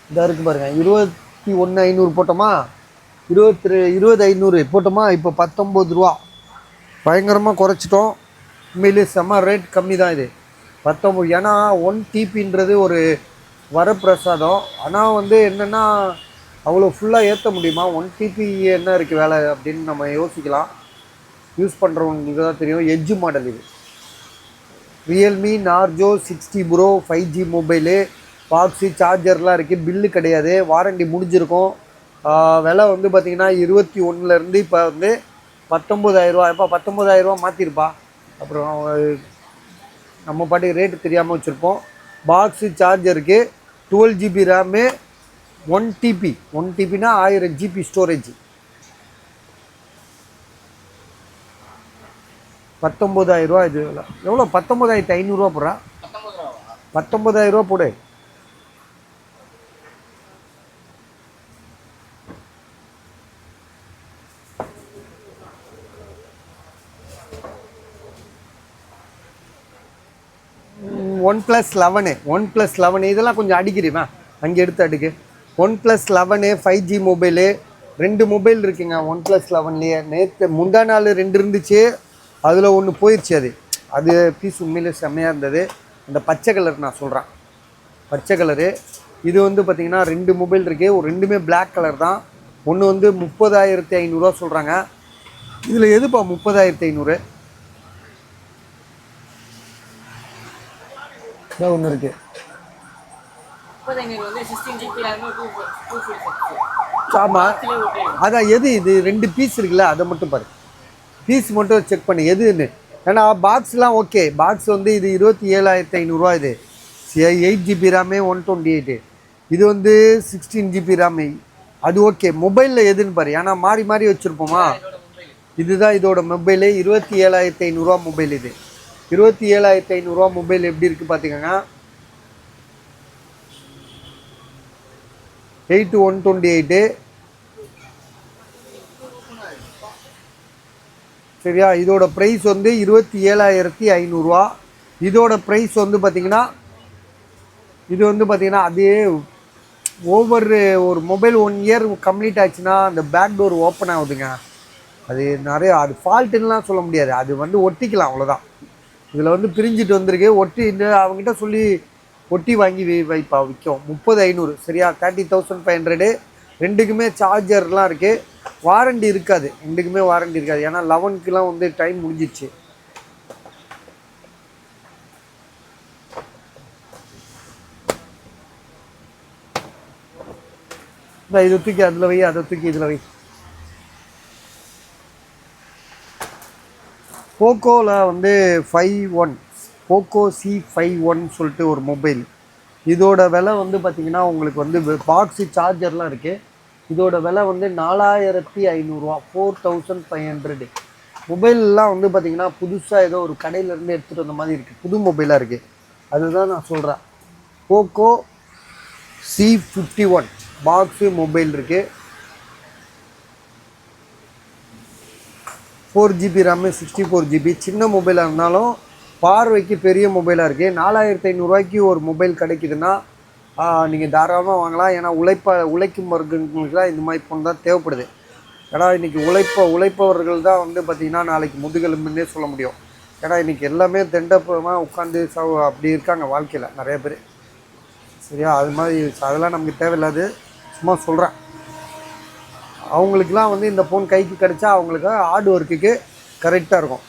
இதாக இருக்குது பாருங்கள். 21,500 போட்டோமா, 20,500 போட்டோமா, இப்போ 19 ரூபா. பயங்கரமாக குறைச்சிட்டோம். உண்மையிலே செம்ம ரேட் கம்மி தான் இது 19. ஏன்னா 1 TBன்றது ஒரு வரப்பிரசாதம். ஆனால் வந்து என்னென்னா அவ்வளோ ஃபுல்லாக ஏற்ற முடியுமா? 1 TB என்ன இருக்குது வேலை அப்படின்னு நம்ம யோசிக்கலாம். யூஸ் பண்ணுறவங்களுக்கு தான் தெரியும். எட்ஜ் மாடல் இது. ரியல்மி நார்ஜோ 60 ப்ரோ 5G மொபைலு. பாக்ஸு சார்ஜர்லாம் இருக்குது. பில்லு கிடையாது. வாரண்டி முடிஞ்சிருக்கும். விலை வந்து பார்த்திங்கன்னா 21லேருந்து இப்போ வந்து 19,000 ரூபா. இப்போ 19,000 ரூபா மாற்றிருப்பா. அப்புறம் நம்ம பாட்டுக்கு ரேட்டு தெரியாமல் வச்சுருப்போம். பாக்ஸு சார்ஜருக்கு 12 GB ரேமு, 1 TB. 1 TBனா 1000 GB ஸ்டோரேஜ். 19,000 ரூபா. இது எவ்வளோ? 19,500 ரூபா போடுறா. 19,000 ரூபா போடு. OnePlus 11 இதெல்லாம் கொஞ்சம் அடிக்கிறீமா, அங்கே எடுத்து அடுக்கு. OnePlus 11 5G mobile. 2 மொபைல் இருக்குங்க OnePlus 11லேயே. நேற்று முந்தா நாள் 2 இருந்துச்சு. அதில் ஒன்று போயிடுச்சு. அது பீஸ் உண்மையிலே செம்மையாக இருந்தது. அந்த பச்சை கலர் நான் சொல்கிறேன், பச்சை கலரு. இது வந்து பார்த்திங்கன்னா 2 மொபைல் இருக்குது. ஒரு 2மே பிளாக் கலர் தான். ஒன்று வந்து 30,500 ரூபா சொல்கிறாங்க. இதில் எதுப்பா 30,500? இதான் ஒன்று இருக்குது. ஆமாம், அதான் எது இது 2 பீஸ் இருக்குல்ல, அதை மட்டும் பாரு. பீஸ் மட்டும் செக் பண்ணு எதுன்னு. ஏன்னா பாக்ஸ்லாம் ஓகே. பாக்ஸ் வந்து இது 27,500 ரூபா. இது 8 GB ரேமு, 128. இது வந்து 16 GB ரேமு. அது ஓகே. மொபைலில் எதுன்னு பாரு. ஏன்னா மாறி மாறி வச்சுருப்போமா. இதுதான் இதோட மொபைலு. 27,500 ரூபா மொபைல் இது. 27,500 ரூபா மொபைல் எப்படி இருக்குது பார்த்துக்கோங்க. 8/128. சரியா? இதோட ப்ரைஸ் வந்து 27,500 ரூபா. இதோட ப்ரைஸ் வந்து பார்த்திங்கன்னா, இது வந்து பார்த்திங்கன்னா அதே ஒரு மொபைல் 1 இயர் கம்ப்ளீட் ஆச்சுன்னா அந்த பேக் டோர் ஓப்பன் ஆகுதுங்க. அது நிறைய அது ஃபால்ட்டுன்னெலாம் சொல்ல முடியாது. அது வந்து ஒட்டிக்கலாம், அவ்வளோதான். இதில் வந்து பிரிஞ்சுட்டு வந்திருக்கு. ஒட்டி இந்த அவங்ககிட்ட சொல்லி ஒட்டி வாங்கி வைப்பா விற்கும். 30,500. சரியா? 30,500. ரெண்டுக்குமே சார்ஜர்லாம் இருக்குது. வாரண்டி இருக்காது. ரெண்டுக்குமே வாரண்டி இருக்காது. ஏன்னா 11க்குலாம் வந்து டைம் முடிஞ்சிச்சு. இதை தூக்கி அதில் வை, அதை தூக்கி இதில் வை. போக்கோவில் வந்து 51 போக்கோ C51 சொல்லிட்டு ஒரு மொபைல். இதோட விலை வந்து பார்த்திங்கன்னா உங்களுக்கு வந்து பாக்ஸு சார்ஜர்லாம் இருக்குது. இதோட விலை வந்து 4,500 ரூபா. 4,500. மொபைல்லாம் வந்து பார்த்திங்கன்னா புதுசாக ஏதோ ஒரு கடையிலேருந்து எடுத்துகிட்டு வந்த மாதிரி இருக்குது. புது மொபைலாக இருக்குது. அதுதான் நான் சொல்கிறேன். போக்கோ C51 பாக்ஸு மொபைல் இருக்குது. 4 GB ரேமு, 64 GB. சின்ன மொபைலாக இருந்தாலும் பார்வைக்கு பெரிய மொபைலாக இருக்குது. 4,500 ரூபாய்க்கு ஒரு மொபைல் கிடைக்குதுன்னா நீங்கள் தாராளமாக வாங்கலாம். ஏன்னா உழைக்கும் வர்க்கங்களுக்குலாம் இந்த மாதிரி ஃபோன் தான் தேவைப்படுது. ஏன்னா இன்றைக்கி உழைப்பவர்கள் தான் வந்து பார்த்திங்கன்னா நாளைக்கு முதுகெலும்புன்னே சொல்ல முடியும். ஏன்னா இன்றைக்கி எல்லாமே தெண்டப்பமாக உட்காந்து அப்படி இருக்காங்க வாழ்க்கையில் நிறைய பேர். சரியா? அது மாதிரி அதெல்லாம் நமக்கு தேவையில்லாது, சும்மா சொல்கிறேன். அவங்களுக்குலாம் வந்து இந்த ஃபோன் கைக்கு கிடச்சா அவங்களுக்கு ஹார்ட் ஒர்க்குக்கு கரெக்டாக இருக்கும்.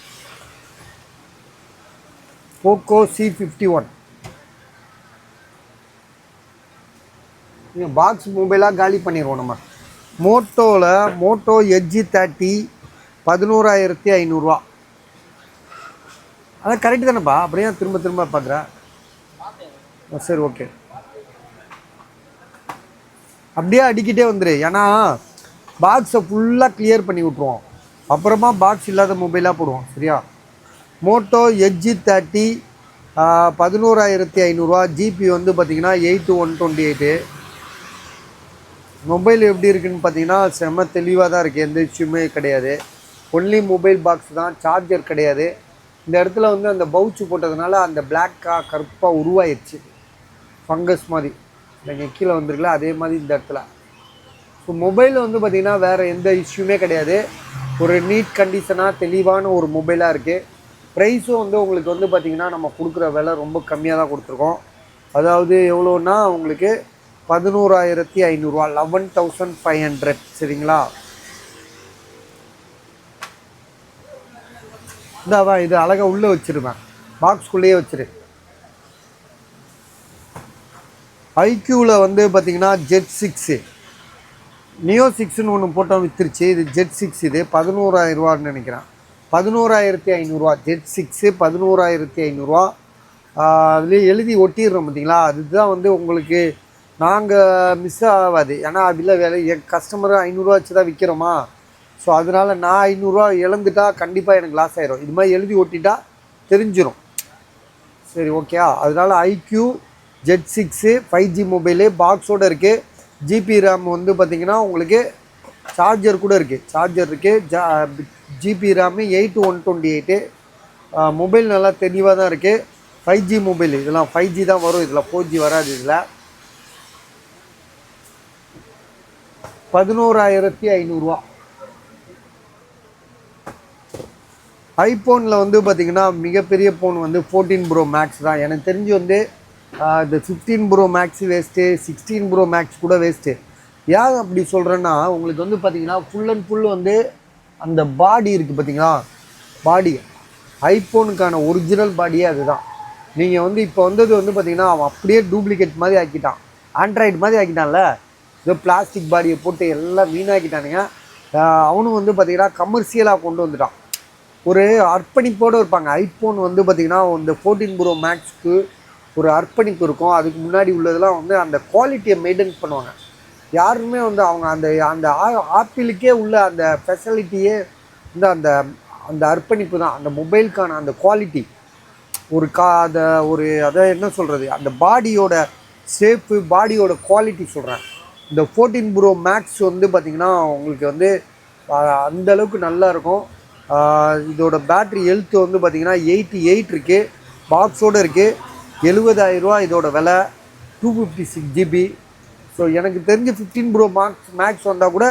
போக்கோ C51 நீங்கள் பாக்ஸ் மொபைலாக காலி பண்ணிடுவோம் நம்ம. மோட்டோ எட்ஜி 30 11,500 அதான் கரெக்டு தானேப்பா? அப்படியே திரும்ப திரும்ப பார்க்குறேன். சரி ஓகே, அப்படியே அடிக்கிட்டே வந்துடு. ஏன்னா பாக்ஸை ஃபுல்லாக கிளியர் பண்ணி விட்ருவோம், அப்புறமா பாக்ஸ் இல்லாத மொபைலாக போடுவோம். சரியா? மோட்டோ எட்ஜி 30 11,500 ஜிபி வந்து பார்த்திங்கன்னா 8128. மொபைல் எப்படி இருக்குதுன்னு பார்த்தீங்கன்னா செம்ம தெளிவாக தான் இருக்குது, எந்த இஷ்யூமே கிடையாது. ஒன்லி மொபைல் பாக்ஸ் தான், சார்ஜர் கிடையாது. இந்த இடத்துல வந்து அந்த பவுச்சு போட்டதுனால அந்த பிளாக்காக கருப்பாக உருவாயிருச்சு, ஃபங்கஸ் மாதிரி. நீங்கள் கீழே வந்துருக்கல அதே மாதிரி இந்த இடத்துல. ஸோ மொபைல் வந்து பார்த்திங்கன்னா வேறு எந்த இஷ்யூமே கிடையாது, ஒரு நீட் கண்டிஷனாக தெளிவான ஒரு மொபைலாக இருக்குது. ப்ரைஸும் வந்து உங்களுக்கு வந்து பார்த்திங்கன்னா நம்ம கொடுக்குற விலை ரொம்ப கம்மியாக தான் கொடுத்துருக்கோம். அதாவது எவ்வளோன்னா உங்களுக்கு 11,500, 11,500. சரிங்களா? இதான் இது அழகாக உள்ளே வச்சுருவேன், பாக்ஸ்குள்ளேயே வச்சுரு. ஐக்யூவில் வந்து பார்த்திங்கன்னா ஜெட் 6 நியோ 6ன்னு ஒன்று போட்டோம் விற்றுருச்சு. இது ஜெட் 6, இது 11,000 நினைக்கிறேன். 11,500 ஜெட் 6 11,500. அதுலேயே எழுதி ஒட்டிடுறோம் பார்த்தீங்களா, அதுதான் வந்து உங்களுக்கு நாங்கள் மிஸ் ஆகாது. ஏன்னா அதில் வேலை என் கஸ்டமர் 500 வச்சு தான் விற்கிறோமா. ஸோ அதனால் நான் 500 இழந்துட்டா கண்டிப்பாக எனக்கு லாஸ் ஆகிரும். இது மாதிரி எழுதி ஒட்டிட்டா தெரிஞ்சிடும். சரி ஓகே, அதனால் ஐக்யூ ஜெட் 6 5G மொபைலு பாக்ஸோடு இருக்குது. ஜிபி ரேம் வந்து பார்த்திங்கன்னா உங்களுக்கு சார்ஜர் கூட இருக்குது, சார்ஜர் இருக்குது. GB RAM 8128. மொபைல் நல்லா தெளிவாக தான் இருக்குது. 5G மொபைல், இதெல்லாம் 5G தான் வரும், இதில் 4G வராது. இதில் 11,500. ஐஃபோனில் வந்து பார்த்திங்கன்னா மிகப்பெரிய ஃபோன் வந்து 14 ப்ரோ மேக்ஸ் தான். எனக்கு தெரிஞ்சு வந்து இந்த 15 pro max waste, 16 pro max கூட வேஸ்ட்டு. ஏன் அப்படி சொல்கிறேன்னா உங்களுக்கு வந்து பார்த்திங்கன்னா ஃபுல் அண்ட் ஃபுல் வந்து அந்த பாடி இருக்குது பார்த்திங்களா, பாடி ஐஃபோனுக்கான ஒரிஜினல் பாடியே அதுதான். நீங்கள் வந்து இப்போ வந்தது வந்து பார்த்திங்கன்னா அவன் அப்படியே டூப்ளிகேட் மாதிரி ஆக்கிட்டான், ஆண்ட்ராய்டு மாதிரி ஆக்கிட்டான்ல. ஏதோ பிளாஸ்டிக் பாடியை போட்டு எல்லாம் வீணாக்கிட்டானுங்க. அவனும் வந்து பார்த்திங்கன்னா கமர்ஷியலாக கொண்டு வந்துட்டான். ஒரு அர்ப்பணிப்போடு இருப்பாங்க. ஐஃபோன் வந்து பார்த்திங்கன்னா இந்த 14 ப்ரோ மேக்ஸ்க்கு ஒரு அர்ப்பணிப்பு இருக்கும். அதுக்கு முன்னாடி உள்ளதெல்லாம் வந்து அந்த குவாலிட்டியை மெயின்டைன் பண்ணுவாங்க. யாருமே வந்து அவங்க அந்த அந்த ஆப்பிளுக்கே உள்ள அந்த ஃபெசிலிட்டியே வந்து அந்த அந்த அர்ப்பணிப்பு தான். அந்த மொபைலுக்கான அந்த குவாலிட்டி அதை அதை என்ன சொல்கிறது, அந்த பாடியோட ஷேப்பு, பாடியோட குவாலிட்டி சொல்கிறேன். இந்த 14 ப்ரோ மேக்ஸ் வந்து பார்த்திங்கன்னா உங்களுக்கு வந்து அந்தளவுக்கு நல்லாயிருக்கும். இதோட பேட்ரி ஹெல்த் வந்து பார்த்திங்கன்னா 88 இருக்குது, பாக்ஸோடு இருக்குது. 70,000 இதோட விலை, 256 GB. ஸோ எனக்கு தெரிஞ்சு 15 ப்ரோ மேக்ஸ் வந்தால் கூட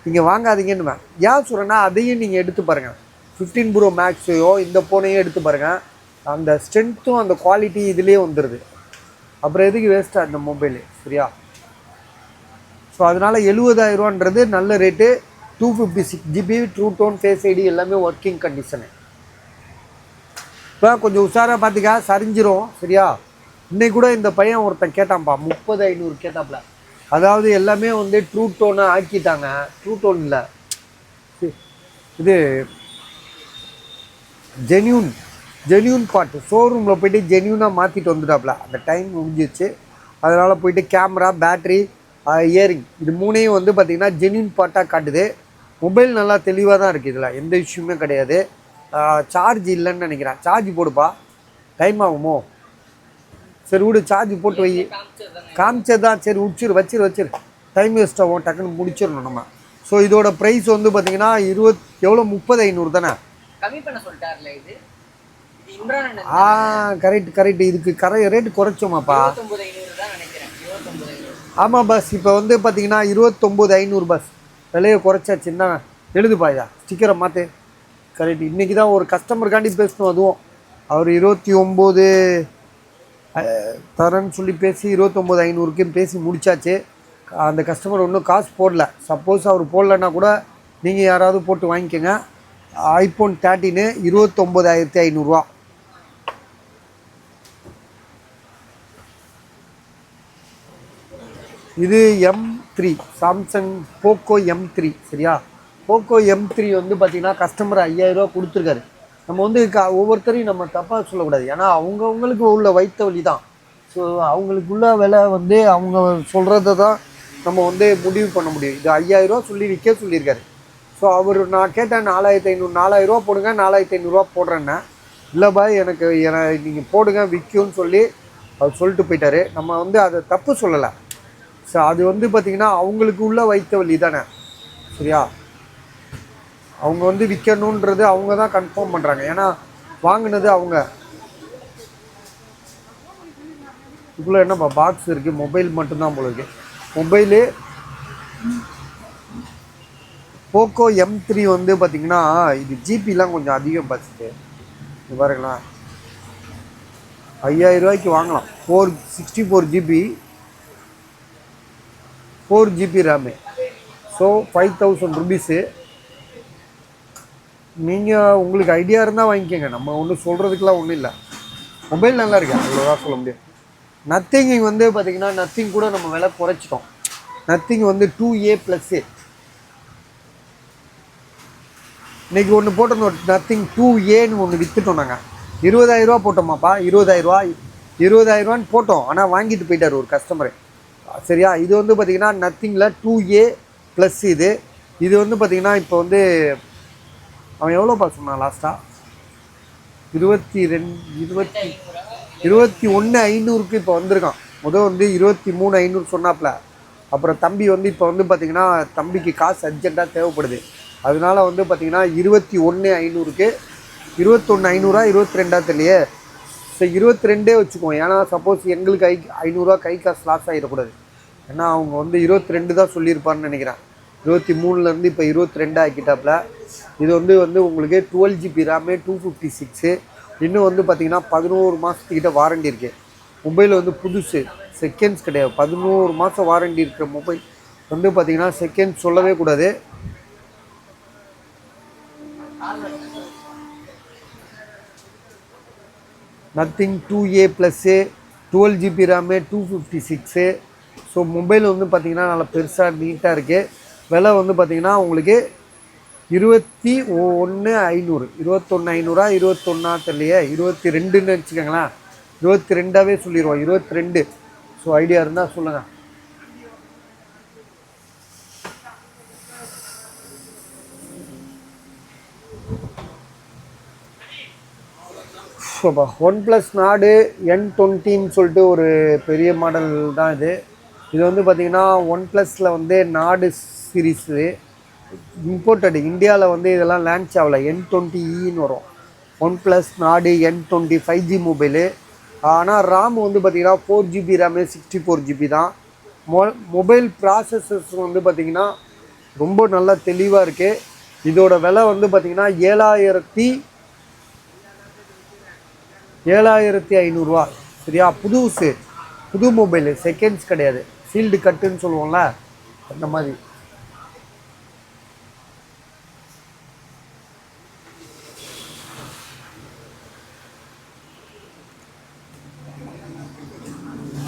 நீங்கள் வாங்காதீங்கன்னு ஏன் சொல்கிறேன்னா அதையும் நீங்கள் எடுத்து பாருங்கள். 15 ப்ரோ மேக்ஸையோ இந்த ஃபோனையும் எடுத்து பாருங்கள், அந்த ஸ்ட்ரென்த்தும் அந்த குவாலிட்டி இதுலேயே வந்துடுது. அப்புறம் எதுக்கு வேஸ்ட்டாக இந்த மொபைலு? சரியா? ஸோ அதனால் 70,000 நல்ல rate. 256 GB, true tone, face ID எல்லாமே ஒர்க்கிங் கண்டிஷனு. இப்போ கொஞ்சம் உஷாராக பார்த்துக்கா, சரிஞ்சிரும். சரியா? இன்னைக்கு கூட இந்த பையன் ஒருத்தன் கேட்டான்ப்பா, 30,500 கேட்டாப்புல. அதாவது எல்லாமே வந்து ட்ரூ டோனாக ஆக்கிட்டாங்க. ட்ரூ டோன் இல்லை, இது ஜென்யூன் பாட்டு ஷோரூமில் போய்ட்டு ஜென்யூனாக மாற்றிட்டு வந்துட்டாப்புல. அந்த டைம் முடிஞ்சிச்சு, அதனால் போய்ட்டு கேமரா, பேட்ரி, இயரிங் இது மூணையும் வந்து பார்த்திங்கன்னா ஜென்யூன் பாட்டாக காட்டுது. மொபைல் நல்லா தெளிவாக தான் இருக்குது, இதில் எந்த இஷ்யூமே கிடையாது. சார்ஜ் இல்லைன்னு நினைக்கிறேன். சார்ஜ் போடுப்பா, டைம் ஆகுமோ? சரி விடு, சார்ஜ் போட்டு வை. காமிச்சது தான், சரி வச்சிரு, டைம் வேஸ்ட் ஆகும், டக்குன்னு முடிச்சிடணும் நம்ம. ஸோ இதோட ப்ரைஸ் வந்து பார்த்தீங்கன்னா எவ்வளோ, 30,500 தானே? கரெக்ட். இதுக்கு ரேட்டு குறைச்சோமாப்பா? ஆமாம் பஸ். இப்போ வந்து பார்த்தீங்கன்னா 29,500 பஸ் விலையை குறைச்சாச்சுன்னா எழுதுப்பாயா, ஸ்டிக்கரை மாற்று. கரெக்ட். இன்றைக்கி தான் ஒரு கஸ்டமருக்காண்டி பேசணும். அதுவும் அவர் 29 தரேன்னு சொல்லி பேசி 29,500க்கு பேசி முடித்தாச்சு. அந்த கஸ்டமர் இன்னும் காசு போடல. சப்போஸ் அவர் போடலன்னா கூட நீங்கள் யாராவது போட்டு வாங்கிக்கோங்க. ஐஃபோன் 13 29,500. இது M3 சாம்சங் போக்கோ M3. சரியா, போக்கோ M3 வந்து பார்த்திங்கன்னா கஸ்டமர் 5,000 கொடுத்துருக்காரு. நம்ம வந்து ஒவ்வொருத்தரையும் நம்ம தப்பாக சொல்லக்கூடாது. ஏன்னா அவங்கவுங்களுக்கு உள்ள வைத்த வழி தான். ஸோ அவங்களுக்குள்ள விலை வந்து அவங்க சொல்கிறத தான் நம்ம வந்து முடிவு பண்ண முடியும். இது 5,000 சொல்லி விற்க சொல்லியிருக்காரு. ஸோ அவர் நான் கேட்டேன் 4,500 4,000 போடுங்க, 4,500 போடுறேன்னா இல்லை பாய் எனக்கு நீங்கள் போடுங்க விற்கும்னு சொல்லி அவர் சொல்லிட்டு போயிட்டார். நம்ம வந்து அதை தப்பு சொல்லலை. ஸோ அது வந்து பார்த்திங்கன்னா அவங்களுக்கு உள்ள வைத்த வழி தானே. சரியா, அவங்க வந்து விற்கணுன்றது அவங்க தான் கன்ஃபார்ம் பண்ணுறாங்க. ஏன்னா வாங்கினது அவங்க. இதுக்குள்ளே என்னப்பா பாக்ஸ் இருக்குது, மொபைல் மட்டும்தான் போல இருக்குது. மொபைலு போக்கோ M3 வந்து பார்த்திங்கன்னா இது ஜிபிலாம் கொஞ்சம் அதிகம் பார்த்துட்டு. இது பாருங்களா, 5,000 ரூபாய்க்கு வாங்கலாம். 64 GB 4 GB RAM. So 5,000 rupees. நீங்கள் உங்களுக்கு ஐடியா இருந்தால் வாங்கிக்கோங்க. நம்ம ஒன்றும் சொல்கிறதுக்கெலாம் ஒன்றும் இல்லை. மொபைல் நல்லா இருக்கு, அவ்வளோதான் சொல்ல முடியும். நத்திங் வந்து பார்த்திங்கன்னா நத்திங் கூட நம்ம விலை குறைச்சிட்டோம். நத்திங் வந்து 2A+. இன்றைக்கி ஒன்று போட்டோம், நத்திங் 2Aன்னு ஒன்று விற்றுட்டோம். நாங்கள் 20,000 ரூபா போட்டோமாப்பா. 20,000 போட்டோம். ஆனால் வாங்கிட்டு போயிட்டார் ஒரு கஸ்டமரு. சரியா, இது வந்து பார்த்திங்கன்னா நத்திங்கில் 2A+. இது வந்து பார்த்திங்கன்னா இப்போ வந்து அவன் எவ்வளோப்பா சொன்னான் லாஸ்ட்டாக? 21,500 இப்போ வந்திருக்கான். முதல் வந்து 23,500 சொன்னாப்புல. அப்புறம் தம்பி வந்து இப்போ வந்து பார்த்திங்கன்னா தம்பிக்கு காசு அர்ஜெண்ட்டாக தேவைப்படுது. அதனால வந்து பார்த்திங்கன்னா 21,500 21,500 22 தெரியலையே. ஸோ 22 வச்சுக்குவோம். ஏன்னா சப்போஸ் எங்களுக்கு 500 கை காசு லாஸ் ஆகிடக்கூடாது. ஏன்னா அவங்க வந்து 22 தான் சொல்லியிருப்பான்னு நினைக்கிறேன். 23லேருந்து இப்போ 22 ஆக்கிட்டாப்புல. இது வந்து உங்களுக்கு 12 GB ரேமு 256. இன்னும் வந்து பார்த்திங்கன்னா 11 மாதத்துக்கிட்ட வாரண்டி இருக்குது. மொபைல் வந்து புதுசு, செகண்ட்ஸ் கிடையாது. 11 மாதம் வாரண்டி இருக்கிற மொபைல் வந்து பார்த்திங்கன்னா செகண்ட்ஸ் சொல்லவே கூடாது. Nothing 2A+, 12 GB RAM 256. So mobile வந்து பார்த்திங்கன்னா நல்லா பெருசாக நீட்டாக இருக்குது. விலை வந்து பார்த்திங்கன்னா உங்களுக்கு 21,500 21,500 21 தெரியலையே, 22ன்னு வச்சுக்கோங்களேன். 22ஆகவே சொல்லிடுவோம், 22. ஸோ ஐடியா இருந்தால் சொல்லுங்கள். ஸோப்பா OnePlus Nord N20ன்னு சொல்லிட்டு ஒரு பெரிய மாடல் தான் இது. இது வந்து பார்த்திங்கன்னா OnePlusல வந்து Nord சீரீஸு இம்போர்ட்டடு. இந்தியாவில் வந்து இதெல்லாம் லான்ச் ஆகலை. N20Eன்னு வரும். OnePlus Nord N20 5G mobile. ஆனால் RAM வந்து பார்த்திங்கன்னா 4 GB ரேமு 64 GB தான். மொபைல் ப்ராசஸர்ஸ் வந்து பார்த்திங்கன்னா ரொம்ப நல்லா தெளிவாக இருக்குது. இதோட விலை வந்து பார்த்திங்கன்னா 7,500 சரியா. புது மொபைலு, செகண்ட்ஸ் கிடையாது. ஃபீல்டு கட்டுன்னு சொல்லுவோம்ல, அந்த மாதிரி.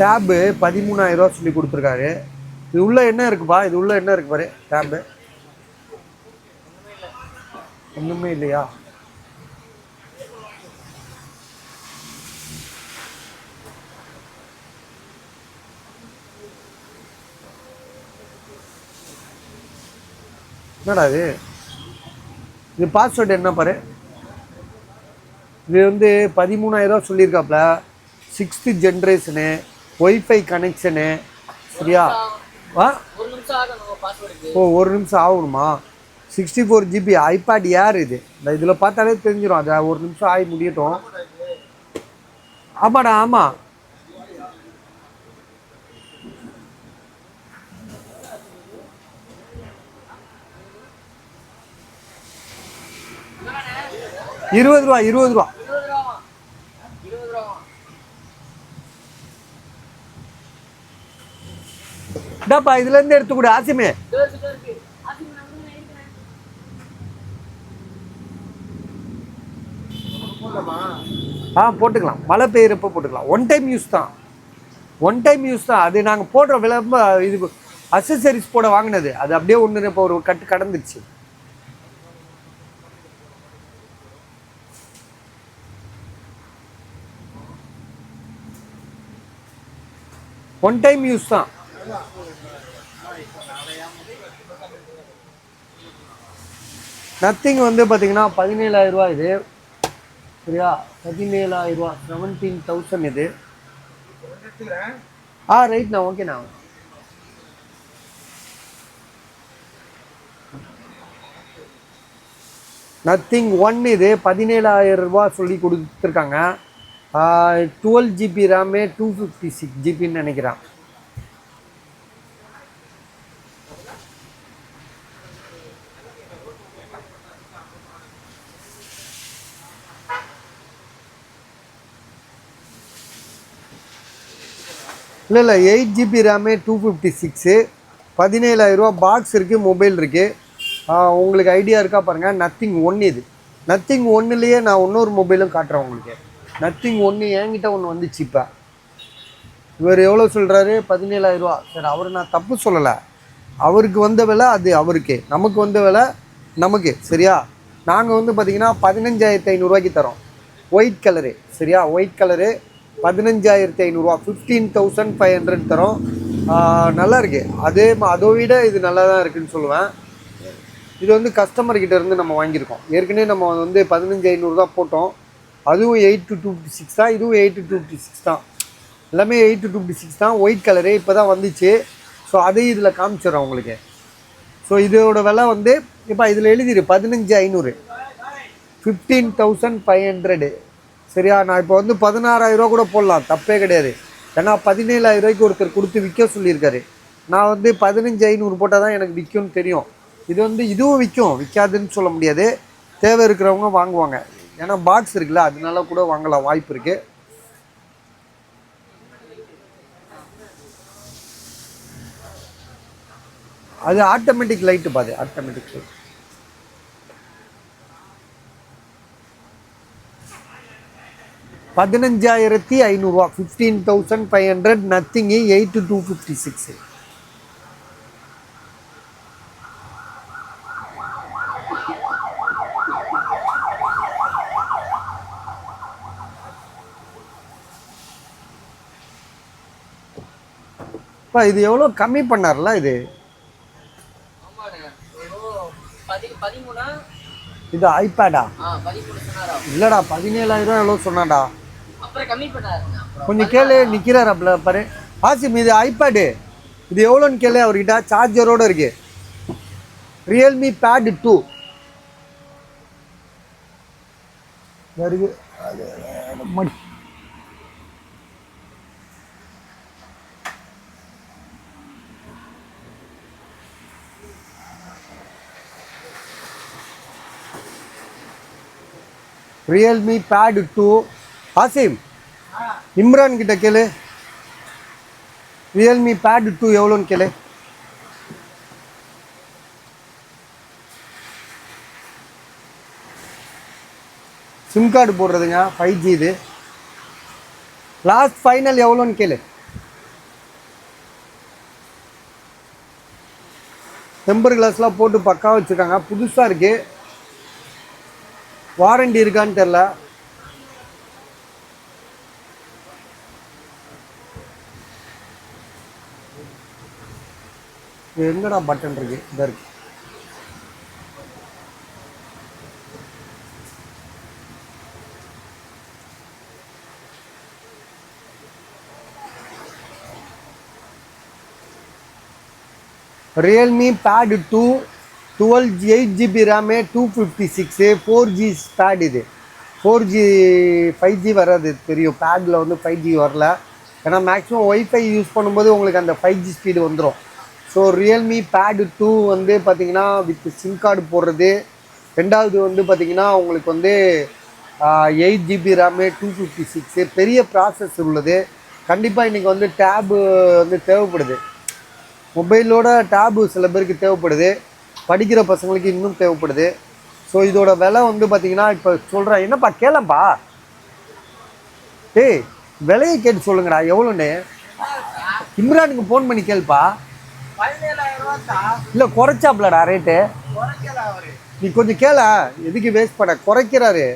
டேபு 13,000 சொல்லி கொடுத்துருக்காரு. இது உள்ள என்ன இருக்குப்பா? இது உள்ள என்ன இருக்கு பாரு. டேபு ஒன்றுமே இல்லையா? என்னடா இது பாஸ்வேர்டு என்ன பாரு. இது வந்து 13,000 சொல்லியிருக்காப்புல. 6th generation, wifi connection. சரியா? ஒரு நிமிஷம் ஆகணுமா? 64 GB ஐபேட் ஏர் இது. இந்த இதில் பார்த்தாலே தெரிஞ்சிடும். அதை ஒரு நிமிஷம் ஆகி முடியட்டும். ஆமாடா, ஆமாம். ₹20. இதாப்பா இதுலேருந்து எடுத்துக்கூட ஆசிமே. போட்டுக்கலாம், மழை பெய்யறப்ப போட்டுக்கலாம். ஒன் டைம் யூஸ் தான், ஒன் டைம் யூஸ் தான். அது நாங்கள் போடுற விளம்ப இது அக்சசரிஸ் போட வாங்கினது, அது அப்படியே ஒன்று இப்போ ஒரு கட்டு கடந்துருச்சு. ஒன் டைம் யூஸ் தான். நத்திங் வந்து பார்த்தீங்கன்னா 17,000 ரூபா இது, சரியா? 17,000 ரூபா, 17,000 இது. ரைட்ண்ணா, ஓகேண்ணா. நத்திங் 1 இது 17,000 ரூபா சொல்லி கொடுத்துருக்காங்க. 12 GB ரேமு, 256 ஜிபின்னு நினைக்கிறேன். இல்லை 8 GB ரேமு, 256, 17,000 ரூபா. பாக்ஸ் இருக்குது, மொபைல் இருக்குது. உங்களுக்கு ஐடியா இருக்கா பாருங்கள். நத்திங் 1 இது. நத்திங் 1லேயே நான் இன்னொரு மொபைலும் காட்டுறேன் உங்களுக்கு. நத்திங் 1 என்கிட்ட ஒன்று வந்துச்சு. இப்போ இவர் எவ்வளோ சொல்கிறாரு? 17,000 ரூபா. சரி, அவர் நான் தப்பு சொல்லலை, அவருக்கு வந்த விலை அது அவருக்கு, நமக்கு வந்த விலை நமக்கு, சரியா? நாங்கள் வந்து பார்த்திங்கன்னா 15,500 ரூபாய்க்கு தரோம். ஒயிட் கலரு, சரியா? ஒயிட் கலரு 15,500 ரூபா, 15,500 தரோம். நல்லா இருக்குது. அதை விட இது நல்லா தான் இருக்குதுன்னு சொல்லுவேன். இது வந்து கஸ்டமர்கிட்ட இருந்து நம்ம வாங்கியிருக்கோம். ஏற்கனவே நம்ம வந்து 15,500 தான் போட்டோம். அதுவும் 8 to 256 தான், இதுவும் 8 to 256 தான். எல்லாமே 8 to 256 தான். ஒயிட் கலரு இப்போ தான் வந்துச்சு. ஸோ அதையும் இதில் காமிச்சிடுறோம் உங்களுக்கு. ஸோ இதோட விலை வந்து இப்போ இதில் எழுதிடு 15,500, 15,500, சரியா? நான் இப்போ வந்து 16,000 ரூபா கூட போடலாம், தப்பே கிடையாது. ஏன்னா 17,000 ரூபாய்க்கு ஒருத்தர் கொடுத்து விற்க சொல்லியிருக்காரு. நான் வந்து 15,500 போட்டால் தான் எனக்கு விற்கும்னு தெரியும். இது வந்து இதுவும் விற்கும், விற்காதுன்னு சொல்ல முடியாது. தேவை இருக்கிறவங்க வாங்குவாங்க. ஏன்னா பாக்ஸ் இருக்குல்ல, அதனால கூட வாங்கலாம், வாய்ப்பு இருக்குது. அது ஆட்டோமேட்டிக் லைட்டு பாது, ஆட்டோமேட்டிக் லைட். $15,500, 15,500. நத்திங்கு 8 to 256. இது எவ்வளோ கம்மி பண்ணார்ல இது? இது ஐபேடா? இல்லடா, 17,000 ரூபா எவ்வளோ சொன்னாடா. கொஞ்சம் கேளு, நிற்கிறார் அப்பல பாரு. ஆசிம், இது ஐபேடு, இது எவ்வளோன்னு கேளு அவர்கிட்ட. சார்ஜரோடு இருக்கு. ரியல்மி பேட் 2 இருக்கு. Realme pad 2. ஆசிம், இம்ரான் கிட்ட கேளு, ரியல்மி பேட் 2 எவ்வளோன்னு கேளு. சிம் கார்டு போடுறதுங்க, 5G இது. லாஸ்ட் ஃபைனல் எவ்வளோன்னு கேளு. டெம்பர் கிளாஸ்லாம் போட்டு பக்காவாக வச்சுருக்காங்க, புதுசாக இருக்குது. வாரண்டி இருக்கான்னு தெரில. எங்கடா பட்டன் இருக்கு? இதாக இருக்கு. Realme pad 2, 8 GB RAM, 256, 4G pad. இது 4G 5G வராது தெரியும். பேடில் வந்து 5G வரல. ஏன்னா மேக்ஸிமம் ஒய்ஃபை யூஸ் பண்ணும்போது உங்களுக்கு அந்த 5G ஸ்பீடு வந்துடும். ஸோ ரியல்மி பேட் 2 வந்து பார்த்திங்கன்னா வித் சிம் கார்டு போடுறது. ரெண்டாவது வந்து பார்த்திங்கன்னா உங்களுக்கு வந்து 8 GB ரேமு, 256, பெரிய ப்ராசஸ் உள்ளது. கண்டிப்பாக இன்றைக்கி வந்து டேபு வந்து தேவைப்படுது. மொபைலோட டேபு சில பேருக்கு தேவைப்படுது, படிக்கிற பசங்களுக்கு இன்னும் தேவைப்படுது. ஸோ இதோட விலை வந்து பார்த்தீங்கன்னா இப்போ சொல்கிறேன். என்னப்பா கேளப்பா, டேய் விலையை கேட்டு சொல்லுங்கடா எவ்வளோன்னு. இம்ரானுக்கு ஃபோன் பண்ணி கேள்ப்பா. 17,000 இல்லை குறைச்சாப்லடா ரேட்டு. நீ கொஞ்சம் கேள, எதுக்கு வேஸ்ட் பண்ண. குறைக்கிறாரு,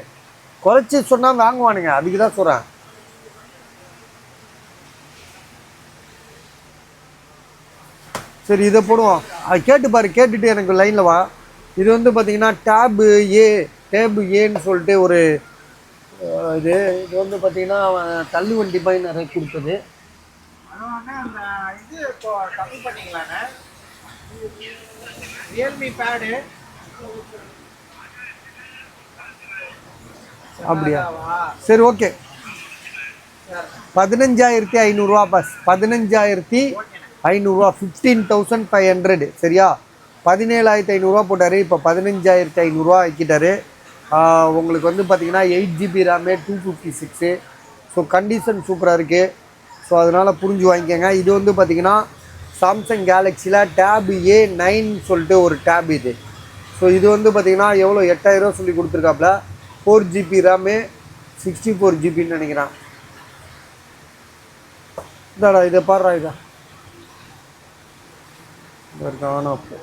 குறைச்சி சொன்னால் வாங்குவானுங்க, அதுக்கு தான் சொல்கிறேன். சரி இதை போடுவோம், அது கேட்டு பாரு, கேட்டுட்டு எனக்கு லைனில் வா. இது வந்து பார்த்தீங்கன்னா டேபு ஏன்னு சொல்லிட்டு ஒரு இது இது வந்து பார்த்தீங்கன்னா தள்ளு வண்டி பாய் நிறைய கொடுத்தது. அந்த இது இப்போ கம்மி பண்ணிக்கலாண்ணே. ரியல்மி பேடு அப்படியா? சரி ஓகே, 15,500 பஸ். 15,500, 15,500. சரியா? 17,500 போட்டார், இப்போ 15,500 ஆக்கிட்டாரு. உங்களுக்கு வந்து பார்த்தீங்கன்னா 8GB ரேமு, 256. ஸோ கண்டிஷன் சூப்பராக இருக்குது. ஸோ அதனால் புரிஞ்சு வாங்கிக்கோங்க. இது வந்து பார்த்தீங்கன்னா சாம்சங் கேலக்ஸியில் டேப் A9 சொல்லிட்டு ஒரு டேப் இது. ஸோ இது வந்து பார்த்தீங்கன்னா எவ்வளோ 8,000 சொல்லி கொடுத்துருக்காப்புல. 4GB ரேமு, 64GBன்னு நினைக்கிறேன். இதாடா இதை பாடுறா, இதா இருக்கான அப்போ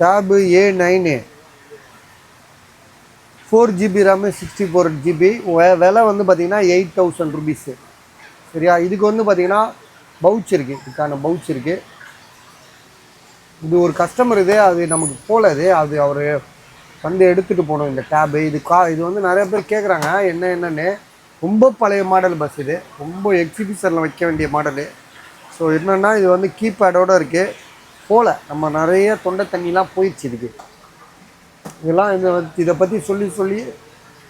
tab A9, 4GB RAM, 64GB. விலை வந்து பார்த்தீங்கன்னா 8,000 ருபீஸு. சரியா? இதுக்கு வந்து பார்த்தீங்கன்னா பவுச் இருக்குது, இதுக்கான பவுச் இருக்குது. இது ஒரு கஸ்டமர் இது, அது நமக்கு போலது, அது அவர் வந்து எடுத்துகிட்டு போகணும் இந்த டேபு. இது வந்து நிறைய பேர் கேட்குறாங்க என்னென்னு. ரொம்ப பழைய மாடல் பஸ் இது, ரொம்ப எக்ஸிபிஷனில் வைக்க வேண்டிய மாடலு. ஸோ என்னென்னா இது வந்து கீபேடோடு இருக்குது. போல் நம்ம நிறைய தொண்டை தண்ணிலாம் போயிடுச்சு இதுக்கு. இதெல்லாம் இதை பற்றி சொல்லி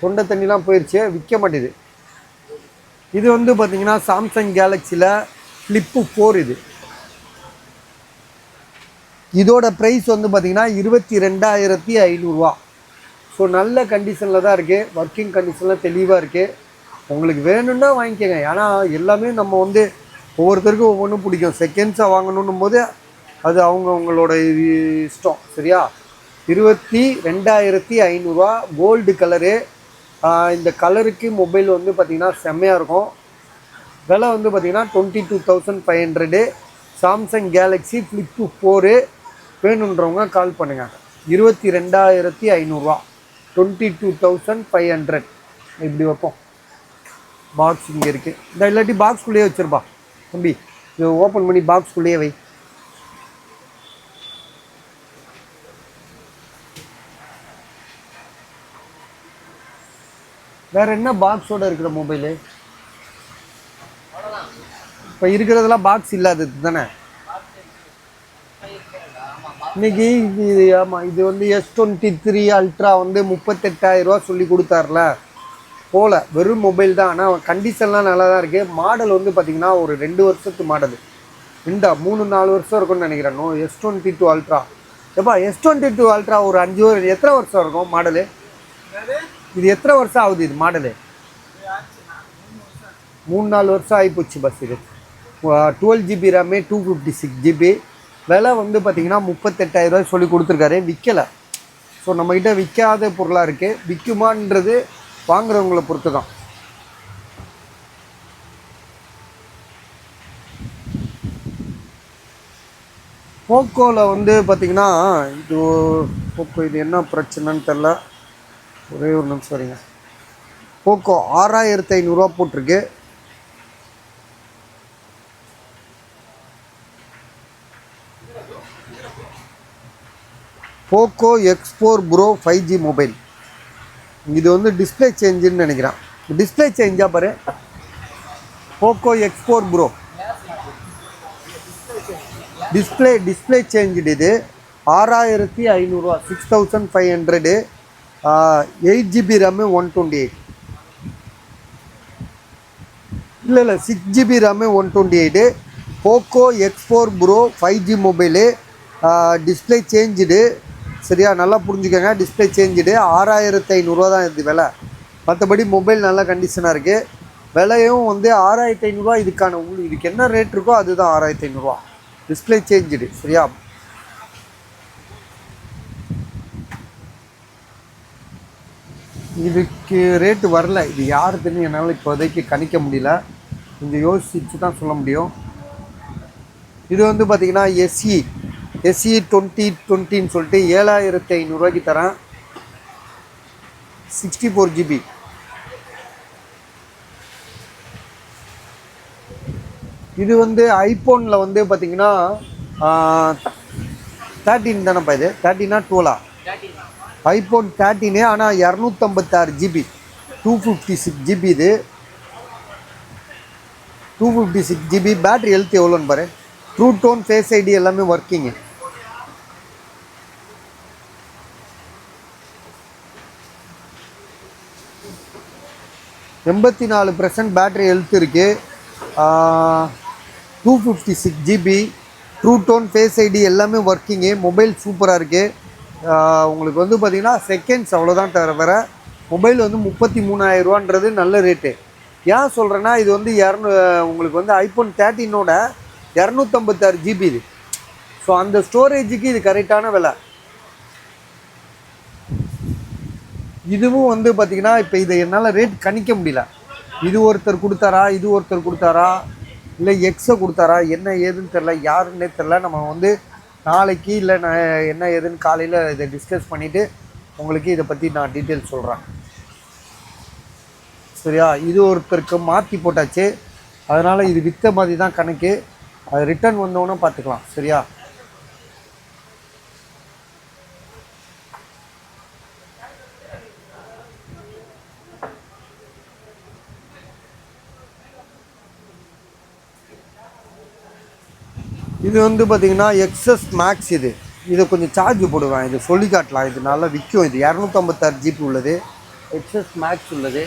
தொண்டை தண்ணிலாம் போயிடுச்சு, விற்க மாட்டேது. இது வந்து பார்த்திங்கன்னா சாம்சங் கேலக்ஸியில் ஃப்ளிப்பு 4 இது. இதோட ப்ரைஸ் வந்து பார்த்திங்கன்னா 22,500. ஸோ நல்ல கண்டிஷனில் தான் இருக்குது, ஒர்க்கிங் கண்டிஷனில் தெளிவாக இருக்குது. உங்களுக்கு வேணும்னா வாங்கிக்கோங்க. ஏன்னா எல்லாமே நம்ம வந்து ஒவ்வொருத்தருக்கும் ஒவ்வொன்றும் பிடிக்கும். செகண்ட்ஸாக வாங்கணும் போது அது அவங்களோட இஷ்டம். சரியா? 22,500 கோல்டு கலரு. இந்த கலருக்கு மொபைல் வந்து பார்த்திங்கன்னா செம்மையாக இருக்கும். விலை வந்து பார்த்திங்கன்னா 22,500. சாம்சங் கேலக்ஸி ஃப்ளிப்பு 4 வேணுன்றவங்க கால் பண்ணுங்கள். 22,500, 22,500. இப்படி வைப்போம். பாக்ஸ் இங்கே இருக்குது. இந்த இல்லாட்டி பாக்ஸ்குள்ளேயே வச்சுருப்பா தம்பி, இதை ஓப்பன் பண்ணி பாக்ஸ்குள்ளேயே வை. வேறு என்ன பாக்ஸோடு இருக்கிற மொபைலு? இப்போ இருக்கிறதெல்லாம் பாக்ஸ் இல்லாதது தானே இன்னைக்கு. இது ஆமாம், இது வந்து S23 அல்ட்ரா வந்து 38,000 சொல்லி கொடுத்தார்ல போல். வெறும் மொபைல் தான், ஆனால் கண்டிஷன்லாம் நல்லா தான் இருக்குது. மாடல் வந்து பார்த்திங்கன்னா ஒரு 2 வருஷத்து மாடல், 3-4 வருஷம் இருக்கும்னு நினைக்கிறேன். S22 ultra. எப்பா S22 அல்ட்ரா ஒரு 5 எத்தனை வருஷம் இருக்கும் மாடலு? இது எத்தனை வருஷம் ஆகுது இது மாடலு? 3-4 வருஷம் ஆகிப்போச்சு பஸ். இது 12GB ரேமு, 256GB. விலை வந்து பார்த்திங்கன்னா 38,000 சொல்லி கொடுத்துருக்காரு, விற்கலை. ஸோ நம்மக்கிட்ட விற்காத பொருளாக இருக்குது. விற்குமான்றது வாங்குறவங்களை பொறுத்து தான். போக்கோவில் வந்து பார்த்திங்கன்னா இது என்ன பிரச்சனைன்னு தெரில. ஒரே ஒரு நிமிஷம் வரீங்க. போக்கோ 6,500 போட்டிருக்கு. Poco X4 Pro 5G mobile. இது வந்து டிஸ்பிளே சேஞ்சுன்னு நினைக்கிறேன். டிஸ்பிளே சேஞ்சாக பாரு. Poco X4 Pro display change. இது 6,500, 6,500. 8GB RAM, 128. இல்லை 6GB RAM, 128. Poco X4 Pro 5G mobile. Display changed. சரியா, நல்லா புரிஞ்சுக்கோங்க. டிஸ்பிளே சேஞ்சுடு 6500 தான் இது விலை. மற்றபடி மொபைல் நல்ல கண்டிஷனாக இருக்குது. விலையும் வந்து 6500. இதுக்கான இதுக்கு என்ன ரேட் இருக்கோ அதுதான் 6500. Display changed. சரியா, இதுக்கு ரேட்டு வரல. இது யாருக்குன்னு என்னால் இப்போதைக்கு கணிக்க முடியல. கொஞ்சம் யோசிச்சு தான் சொல்ல முடியும். இது வந்து பார்த்திங்கன்னா எஸ்இ 2020ன்னு சொல்லிட்டு 7500 தரேன். 64 GB. இது வந்து ஐஃபோனில் வந்து பார்த்திங்கன்னா 13 தானேப்பா இது? 13ஆ 12ஆ? ஐஃபோன் 13. ஆனால் 256 GB, 256 GB. இது 256 GB. பேட்ரி ஹெல்த் எவ்வளோன்னு பாரு. ட்ரூ டோன், ஃபேஸ் ஐடி எல்லாமே ஒர்க்கிங்கு. எண்பத்தி 4% பேட்ரி ஹெல்த் இருக்குது. 256 GB. True tone, face ID எல்லாமே ஒர்க்கிங்கு. மொபைல் சூப்பராக இருக்குது. உங்களுக்கு வந்து பார்த்திங்கன்னா செகண்ட்ஸ் அவ்வளோதான் தவிர மொபைல் வந்து 33,000 நல்ல ரேட்டு. ஏன் சொல்கிறேன்னா இது வந்து உங்களுக்கு வந்து ஐஃபோன் 13ஓட 256 GB இது. ஸோ அந்த ஸ்டோரேஜுக்கு இது கரெக்டான விலை. இதுவும் வந்து பார்த்திங்கன்னா இப்போ இதை என்னால் ரேட் கணிக்க முடியல. இது ஒருத்தர் கொடுத்தாரா இல்லை எக்ஸை கொடுத்தாரா என்ன ஏதுன்னு தெரில, யாருன்னே தெரில. நம்ம வந்து நாளைக்கு இல்லை நான் என்ன ஏதுன்னு காலையில் இதை டிஸ்கஸ் பண்ணிவிட்டு உங்களுக்கு இதை பற்றி நான் டீட்டெயில்ஸ் சொல்கிறேன். சரியா, இது ஒருத்தருக்கு மாற்றி போட்டாச்சு. அதனால் இது விற்ற மாதிரி தான் கணக்கு. அது ரிட்டர்ன் வந்தோன்னே பார்த்துக்கலாம். சரியா, இது வந்து பார்த்திங்கன்னா எக்ஸஸ் மேக்ஸ். இதை கொஞ்சம் சார்ஜ் போடுவேன். இது சொல்லி காட்டலாம். இது நல்லா விற்கும். இது 256 GB உள்ளது, எக்ஸஸ் மேக்ஸ் உள்ளது.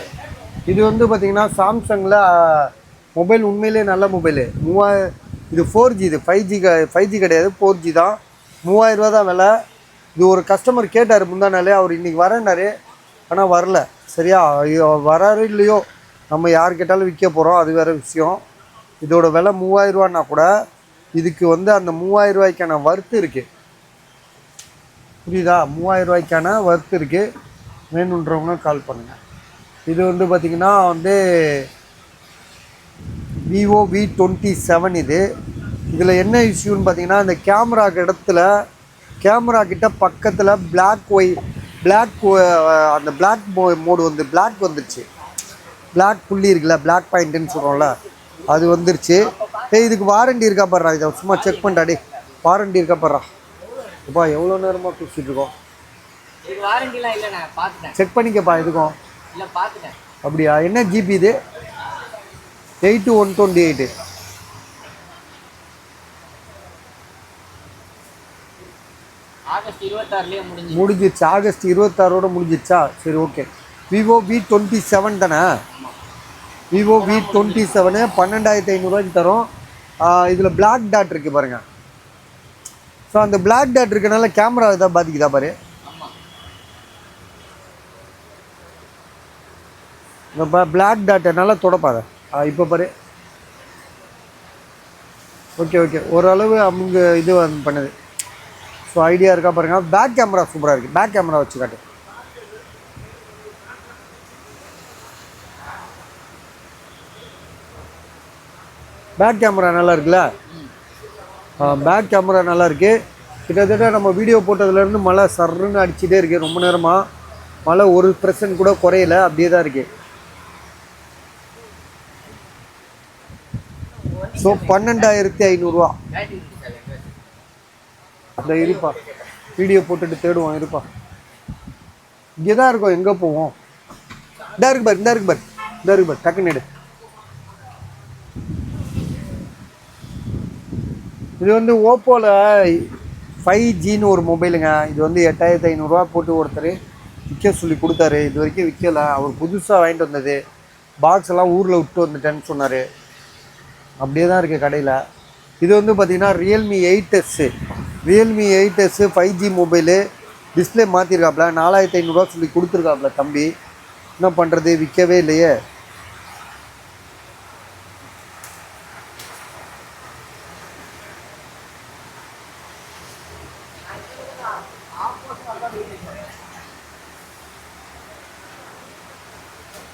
இது வந்து பார்த்திங்கன்னா சாம்சங்கில் மொபைல் உண்மையிலே நல்ல மொபைலு. இது 4G. இது 5G கிடையாது, 4G தான். 3000 தான் விலை. இது ஒரு கஸ்டமர் கேட்டார் முந்தானாலே. அவர் இன்றைக்கி வரேன்னாரு, ஆனால் வரல. சரியா, வராரு இல்லையோ நம்ம யார் கேட்டாலும் விற்க போகிறோம், அது வேறு விஷயம். இதோட விலை 3000 கூட இதுக்கு வந்து அந்த 3000 வர்த்து இருக்குது. புரியுதா, 3000 வர்த்து இருக்குது. வேணுன்றவங்க கால் பண்ணுங்கள். இது வந்து பார்த்திங்கன்னா வந்து விவோ V27. இதில் என்ன இஷ்யூன்னு பார்த்தீங்கன்னா இந்த கேமரா கிட்ட பக்கத்தில் அந்த பிளாக் மோடு வந்து பிளாக் வந்துருச்சு. பிளாக் புள்ளி இருக்குல்ல, பிளாக் பாயிண்ட்டுன்னு சொல்கிறோம்ல, அது வந்துருச்சு. இதுக்கு வாரண்டி இருக்கா பாடுறா. இதை சும்மா செக் பண்ணிட்டாடே, வாரண்டி இருக்கா பாடுறா. அப்பா எவ்வளோ நேரமாக பேசிட்டு இருக்கோம். செக் பண்ணிக்கப்பா. இதுக்கும் அப்படியா? என்ன ஜிபி இது? 8128. முடிஞ்சிச்சு. ஆகஸ்ட் 26 முடிஞ்சிச்சா? சரி, ஓகே. விவோ V27 தானே? விவோ V27 12,500 தரும். இதில் பிளாக் டாட் இருக்குது பாருங்கள். ஸோ அந்த பிளாக் டாட் இருக்கனால கேமரா இதாக பாதிக்குதா பாரு. இப்போ பிளாக் டாட்டை நல்லா தொடப்பாத. இப்போ பாரு. ஓகே, ஓரளவு அவங்க இது பண்ணுது. ஸோ ஐடியா இருக்கா பாருங்கள். பேக் கேமரா சூப்பராக இருக்குது. பேக் கேமரா வச்சு காட்டு. பேக் கேமரா நல்லா இருக்குல்ல? பேக் கேமரா நல்லா இருக்குது. கிட்டத்தட்ட நம்ம வீடியோ போட்டதுலேருந்து மழை சர்ன்னு அடிச்சுட்டே இருக்குது. ரொம்ப நேரமாக மழை 1% கூட குறையல, அப்படியே தான் இருக்குது. ஸோ 12,500. இந்த இருப்பா, வீடியோ போட்டுட்டு தேடுவோம். இருப்பா, இங்கே தான் இருக்கும். எங்கே போவோம்? இந்த இருக்கு பார். டக்குன்னு எடு. இது வந்து ஓப்போவில் 5Gன்னு ஒரு மொபைலுங்க. இது வந்து 8,500 போட்டு ஒருத்தர் விற்க சொல்லி கொடுத்தாரு. இது வரைக்கும் விற்கலை. அவர் புதுசாக வாங்கிட்டு வந்தது. பாக்ஸ் எல்லாம் ஊரில் விட்டு வந்துட்டேன்னு சொன்னார். அப்படியே தான் இருக்குது கடையில். இது வந்து பார்த்திங்கன்னா Realme 8S 5G mobile. Display மாற்றிருக்காப்புல 4500 சொல்லி கொடுத்துருக்காப்புல தம்பி. என்ன பண்ணுறது, விற்கவே இல்லையே.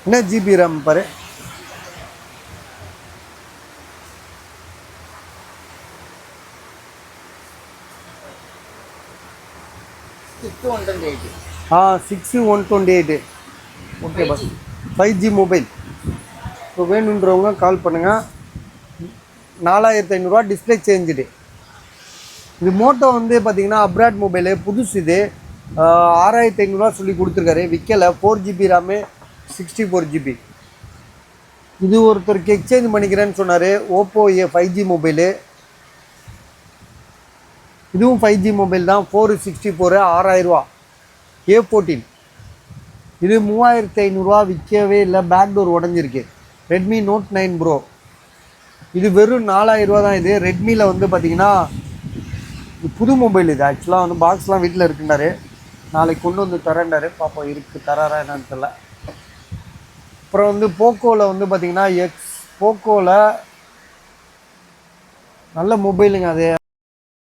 என்ன ஜிபி ரேம் பாரு. Six 128. 6128. Okay bus 5G mobile. இப்போ வேணுன்றவங்க கால் பண்ணுங்கள். 4500 டிஸ்பிளே சேஞ்சுடு. இது மோட்டோ வந்து பார்த்தீங்கன்னா அப்ராட் மொபைலு, புதுசு இது. 6500 சொல்லி கொடுத்துருக்காரு, விற்கலை. 4GB RAM, 64GB. இது ஒருத்தருக்கு எக்ஸ்சேஞ்ச் பண்ணிக்கிறேன்னு சொன்னார். Oppo 5G mobile. இதுவும் 5G மொபைல் தான். 464 6000 A14. இது 3500 விற்கவே இல்லை, பேக் டோர் உடஞ்சிருக்கு. Redmi Note 9 Pro. இது வெறும் 4000 தான். இது ரெட்மியில் வந்து பார்த்தீங்கன்னா புது மொபைல். இது ஆக்சுவலாக வந்து பாக்ஸ்லாம் வீட்டில் இருக்குன்னாரு, நாளைக்கு கொண்டு வந்து தரேன்டாரு. பாப்போம் இருக்குது தராரா என்னன்னு தெரியல. அப்புறம் வந்து போக்கோவில் வந்து பார்த்தீங்கன்னா போக்கோவில் நல்ல மொபைலுங்க அது.